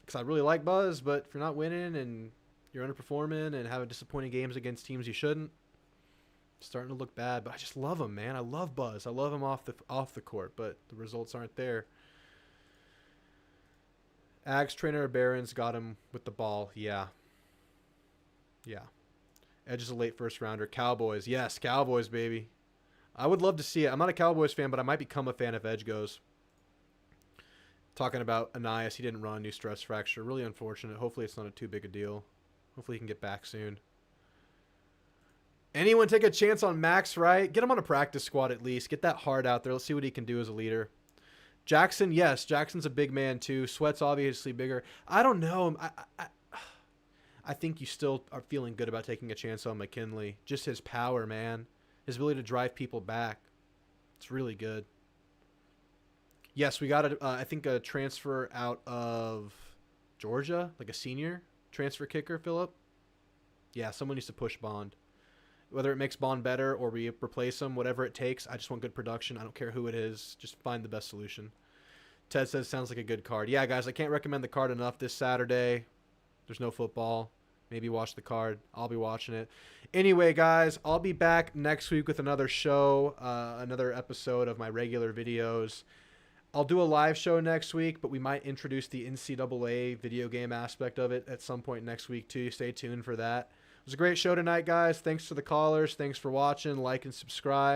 Because I really like Buzz, but if you're not winning and you're underperforming and having disappointing games against teams you shouldn't, it's starting to look bad. But I just love him, man. I love Buzz. I love him off the court, but the results aren't there. Ags trainer Barons got him with the ball. Yeah. Edge is a late first rounder. Cowboys. Yes, Cowboys, baby. I would love to see it. I'm not a Cowboys fan, but I might become a fan if Edge goes. Talking about Anias, he didn't run, new stress fracture. Really unfortunate. Hopefully it's not too big a deal. Hopefully he can get back soon. Anyone take a chance on Max Wright? Get him on a practice squad at least. Get that heart out there. Let's see what he can do as a leader. Jackson, yes. Jackson's a big man too. Sweat's obviously bigger. I don't know. I think you still are feeling good about taking a chance on McKinley. Just his power, man. His ability to drive people back. It's really good. Yes, we got, I think, a transfer out of Georgia, like a senior transfer kicker, Philip. Yeah, someone needs to push Bond. Whether it makes Bond better or we replace him, whatever it takes, I just want good production. I don't care who it is. Just find the best solution. Ted says, sounds like a good card. Yeah, guys, I can't recommend the card enough this Saturday. There's no football. Maybe watch the card. I'll be watching it. Anyway, guys, I'll be back next week with another show, another episode of my regular videos. I'll do a live show next week, but we might introduce the NCAA video game aspect of it at some point next week, too. Stay tuned for that. It was a great show tonight, guys. Thanks to the callers. Thanks for watching. Like and subscribe.